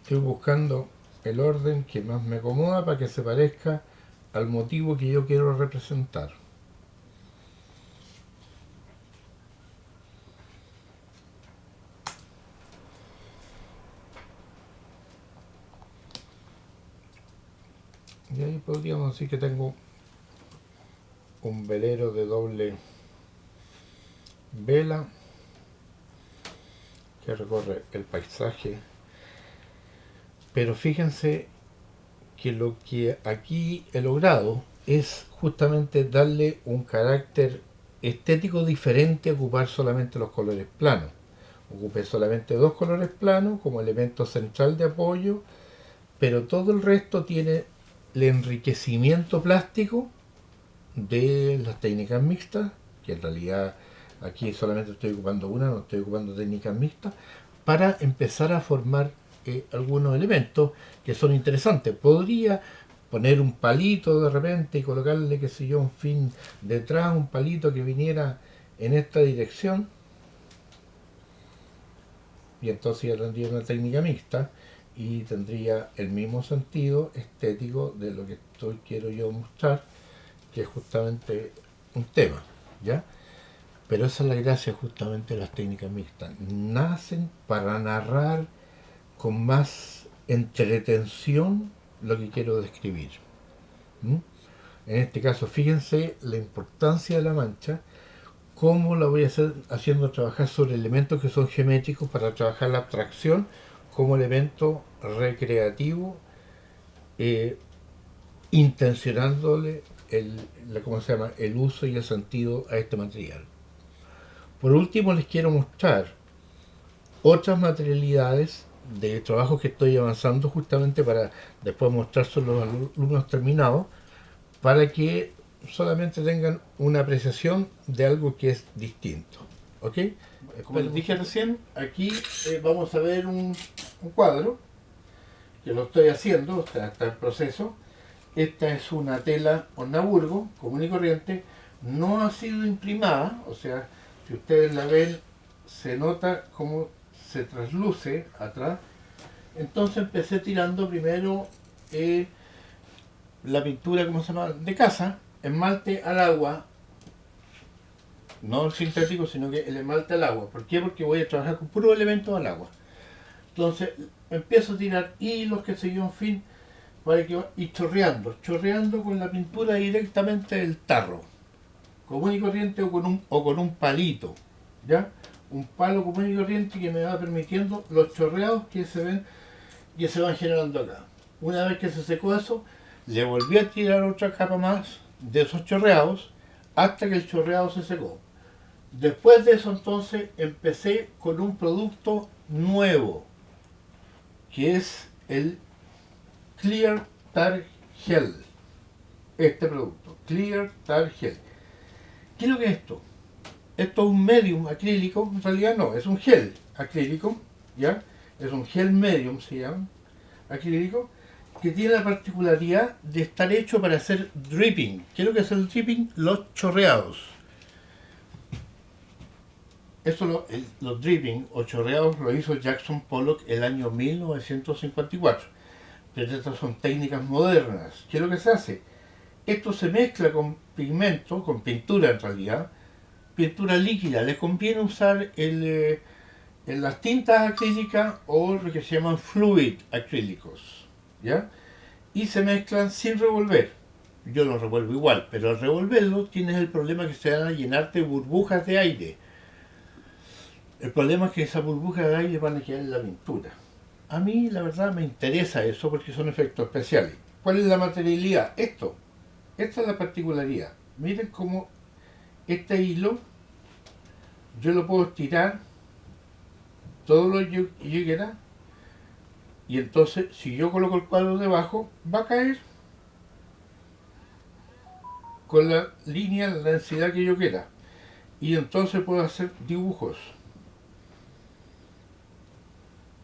Estoy buscando el orden que más me acomoda para que se parezca al motivo que yo quiero representar. Y ahí podríamos decir que tengo un velero de doble vela que recorre el paisaje. Pero fíjense que lo que aquí he logrado es justamente darle un carácter estético diferente a ocupar solamente los colores planos. Ocupé solamente dos colores planos como elemento central de apoyo, pero todo el resto tiene el enriquecimiento plástico de las técnicas mixtas, que en realidad aquí solamente estoy ocupando una, no estoy ocupando técnicas mixtas, para empezar a formar algunos elementos que son interesantes. Podría poner un palito de repente y colocarle, qué sé yo, un fin detrás, un palito que viniera en esta dirección, y entonces ya tendría una técnica mixta y tendría el mismo sentido estético de lo que quiero yo mostrar, que es justamente un tema, ¿ya? Pero esa es la gracia justamente de las técnicas mixtas. Nacen para narrar con más entretención lo que quiero describir. ¿Mm? En este caso, fíjense la importancia de la mancha, cómo la voy a hacer haciendo trabajar sobre elementos que son geométricos para trabajar la abstracción como elemento recreativo, intencionándole ¿cómo se llama?, el uso y el sentido a este material. Por último, les quiero mostrar otras materialidades de trabajos que estoy avanzando justamente para después mostrárselos a los alumnos terminados, para que solamente tengan una apreciación de algo que es distinto. ¿Ok? Como les dije recién, aquí vamos a ver un cuadro que lo estoy haciendo, está el proceso. Esta es una tela Onnaburgo, común y corriente, no ha sido imprimada, o sea, si ustedes la ven, se nota cómo se trasluce atrás. Entonces empecé tirando primero la pintura, ¿cómo se llama?, de casa, esmalte al agua, no el sintético, sino que el esmalte al agua. ¿Por qué? Porque voy a trabajar con puros elementos al agua. Entonces empiezo a tirar hilos, que sé yo, en fin, para que y chorreando con la pintura directamente del tarro, común y corriente, o con un palito, ¿ya? Un palo común y corriente que me va permitiendo los chorreados que se ven, que se van generando acá. Una vez que se secó eso, le volví a tirar otra capa más de esos chorreados hasta que el chorreado se secó. Después de eso entonces empecé con un producto nuevo, que es el Clear Tar Gel. Este producto, Clear Tar Gel. ¿Qué es lo que es esto? Esto es un medium acrílico, en realidad no, es un gel acrílico, ¿ya? Es un gel medium, se llama, acrílico, que tiene la particularidad de estar hecho para hacer dripping. ¿Qué es lo que es el dripping? Los chorreados. Los dripping o chorreados lo hizo Jackson Pollock el año 1954. Pero estas son técnicas modernas. ¿Qué es lo que se hace? Esto se mezcla con pigmento, con pintura en realidad, pintura líquida. Les conviene usar las tintas acrílicas o lo que se llaman fluid acrílicos, ¿ya? Y se mezclan sin revolver. Yo lo revuelvo igual, pero al revolverlo tienes el problema que se van a llenarte burbujas de aire. El problema es que esas burbujas de aire van a quedar en la pintura. A mí, la verdad, me interesa eso porque son efectos especiales. ¿Cuál es la materialidad? Esta es la particularidad. Miren cómo este hilo yo lo puedo estirar todo lo que yo quiera, y entonces si yo coloco el cuadro debajo va a caer con la línea, la densidad que yo quiera, y entonces puedo hacer dibujos,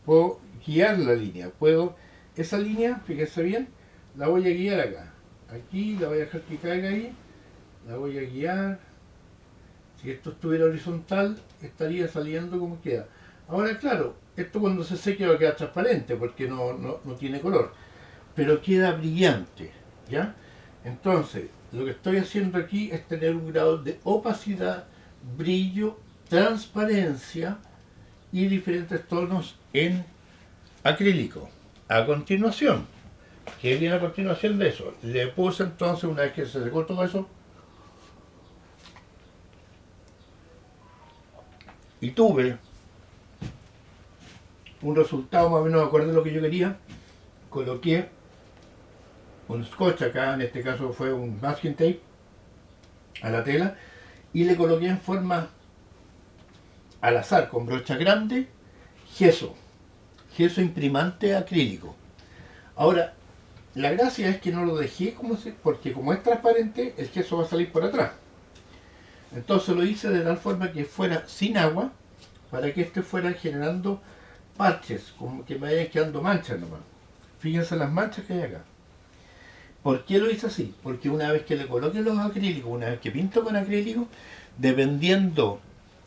puedo guiar la línea, esa línea, fíjense bien, la voy a guiar acá, aquí la voy a dejar que caiga ahí, la voy a guiar. Si esto estuviera horizontal, estaría saliendo como queda. Ahora, claro, esto cuando se seque va a quedar transparente porque no tiene color, pero queda brillante, ¿ya? Entonces, lo que estoy haciendo aquí es tener un grado de opacidad, brillo, transparencia y diferentes tonos en acrílico. A continuación, ¿qué viene a continuación de eso? Le puse entonces, una vez que se secó todo eso, y tuve un resultado más o menos acorde a lo que yo quería, coloqué un scotch acá, en este caso fue un masking tape, a la tela, y le coloqué en forma al azar, con brocha grande, gesso imprimante acrílico. Ahora, la gracia es que no lo dejé porque como es transparente, el gesso va a salir por atrás. Entonces lo hice de tal forma que fuera sin agua, para que este fuera generando parches, como que me vayan quedando manchas nomás. Fíjense las manchas que hay acá. ¿Por qué lo hice así? Porque una vez que le coloque los acrílicos, una vez que pinto con acrílico, dependiendo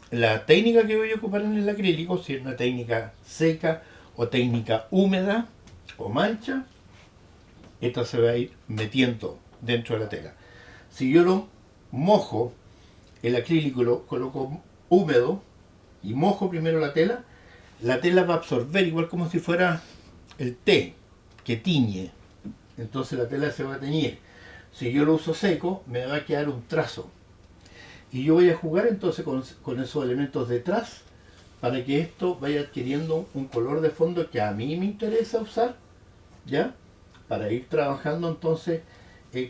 la técnica que voy a ocupar en el acrílico, si es una técnica seca o técnica húmeda o mancha, esta se va a ir metiendo dentro de la tela. Si yo lo mojo, el acrílico lo coloco húmedo y mojo primero la tela va a absorber igual como si fuera el té que tiñe. Entonces la tela se va a teñir. Si yo lo uso seco, me va a quedar un trazo. Y yo voy a jugar entonces con esos elementos detrás para que esto vaya adquiriendo un color de fondo que a mí me interesa usar, ¿ya? Para ir trabajando entonces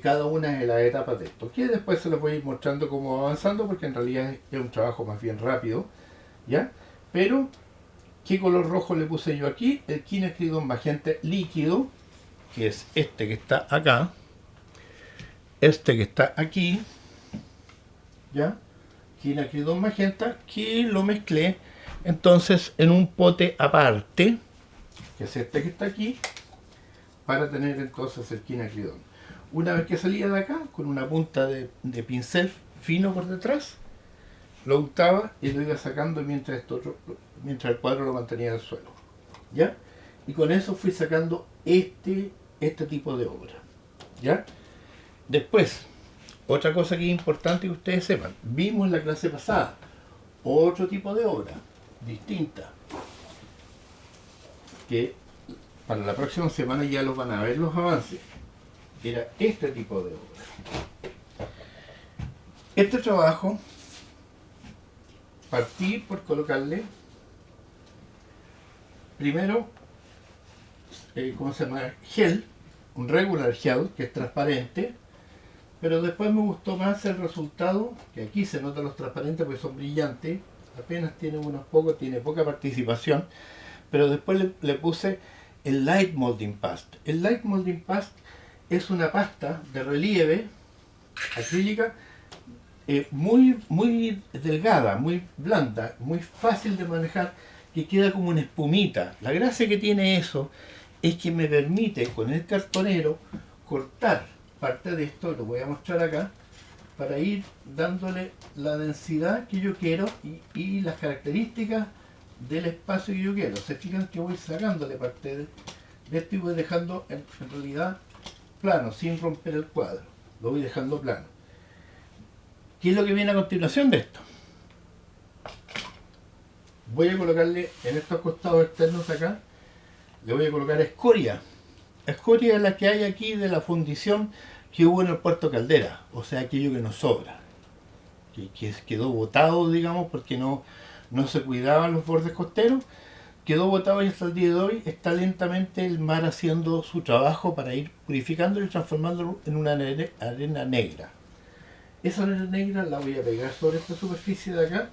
cada una de las etapas de esto, que después se los voy a ir mostrando cómo va avanzando, porque en realidad es un trabajo más bien rápido, ¿ya? Pero, ¿qué color rojo le puse yo aquí? El Kinecridon magenta líquido, que es este que está acá, este que está aquí, ¿ya? Quinacridón magenta, que lo mezclé entonces en un pote aparte, que es este que está aquí, para tener entonces el quinacridón. Una vez que salía de acá, con una punta de pincel fino por detrás, lo untaba y lo iba sacando mientras el cuadro lo mantenía en el suelo. ¿Ya? Y con eso fui sacando este tipo de obra. ¿Ya? Después, otra cosa que es importante que ustedes sepan, vimos en la clase pasada otro tipo de obra distinta, que para la próxima semana ya los van a ver los avances. Era este tipo de obra. Este trabajo partí por colocarle primero, ¿cómo se llama? Gel, un regular gel que es transparente, pero después me gustó más el resultado, que aquí se notan los transparentes porque son brillantes, apenas tiene unos pocos, tiene poca participación, pero después le puse el Light Molding Past. El Light Molding Past es una pasta de relieve acrílica muy delgada, muy blanda, muy fácil de manejar, que queda como una espumita. La gracia que tiene eso es que me permite con el cartonero cortar parte de esto, lo voy a mostrar acá, para ir dándole la densidad que yo quiero y las características del espacio que yo quiero. Se fijan que voy sacándole parte de esto y voy dejando en realidad plano, sin romper el cuadro. Lo voy dejando plano. ¿Qué es lo que viene a continuación de esto? Voy a colocarle en estos costados externos acá, le voy a colocar escoria. Escoria es la que hay aquí de la fundición que hubo en el puerto Caldera, o sea, aquello que nos sobra, que quedó botado, digamos, porque no se cuidaban los bordes costeros, quedó botado y hasta el día de hoy está lentamente el mar haciendo su trabajo para ir purificándolo y transformándolo en una arena negra. Esa arena negra la voy a pegar sobre esta superficie de acá,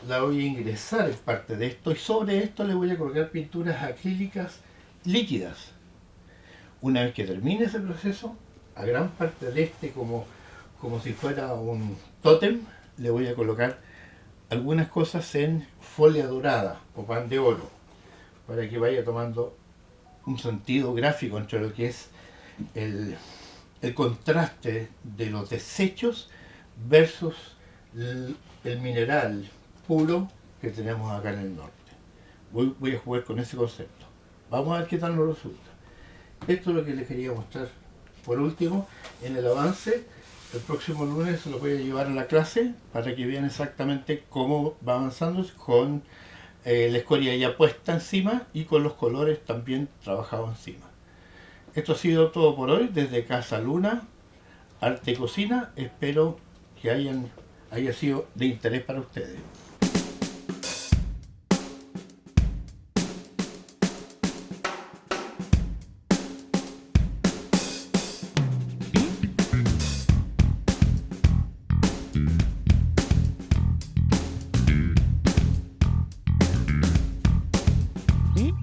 la voy a ingresar en parte de esto y sobre esto le voy a colocar pinturas acrílicas líquidas. Una vez que termine ese proceso, a gran parte de como si fuera un tótem, le voy a colocar algunas cosas en folia dorada o pan de oro, para que vaya tomando un sentido gráfico entre lo que es el contraste de los desechos versus el mineral puro que tenemos acá en el norte. Voy a jugar con ese concepto. Vamos a ver qué tal nos resulta. Esto es lo que les quería mostrar. Por último, en el avance, el próximo lunes se lo voy a llevar a la clase para que vean exactamente cómo va avanzando con la escoria ya puesta encima y con los colores también trabajados encima. Esto ha sido todo por hoy desde Casa Luna, Arte y Cocina. Espero que haya sido de interés para ustedes. ¿Sí?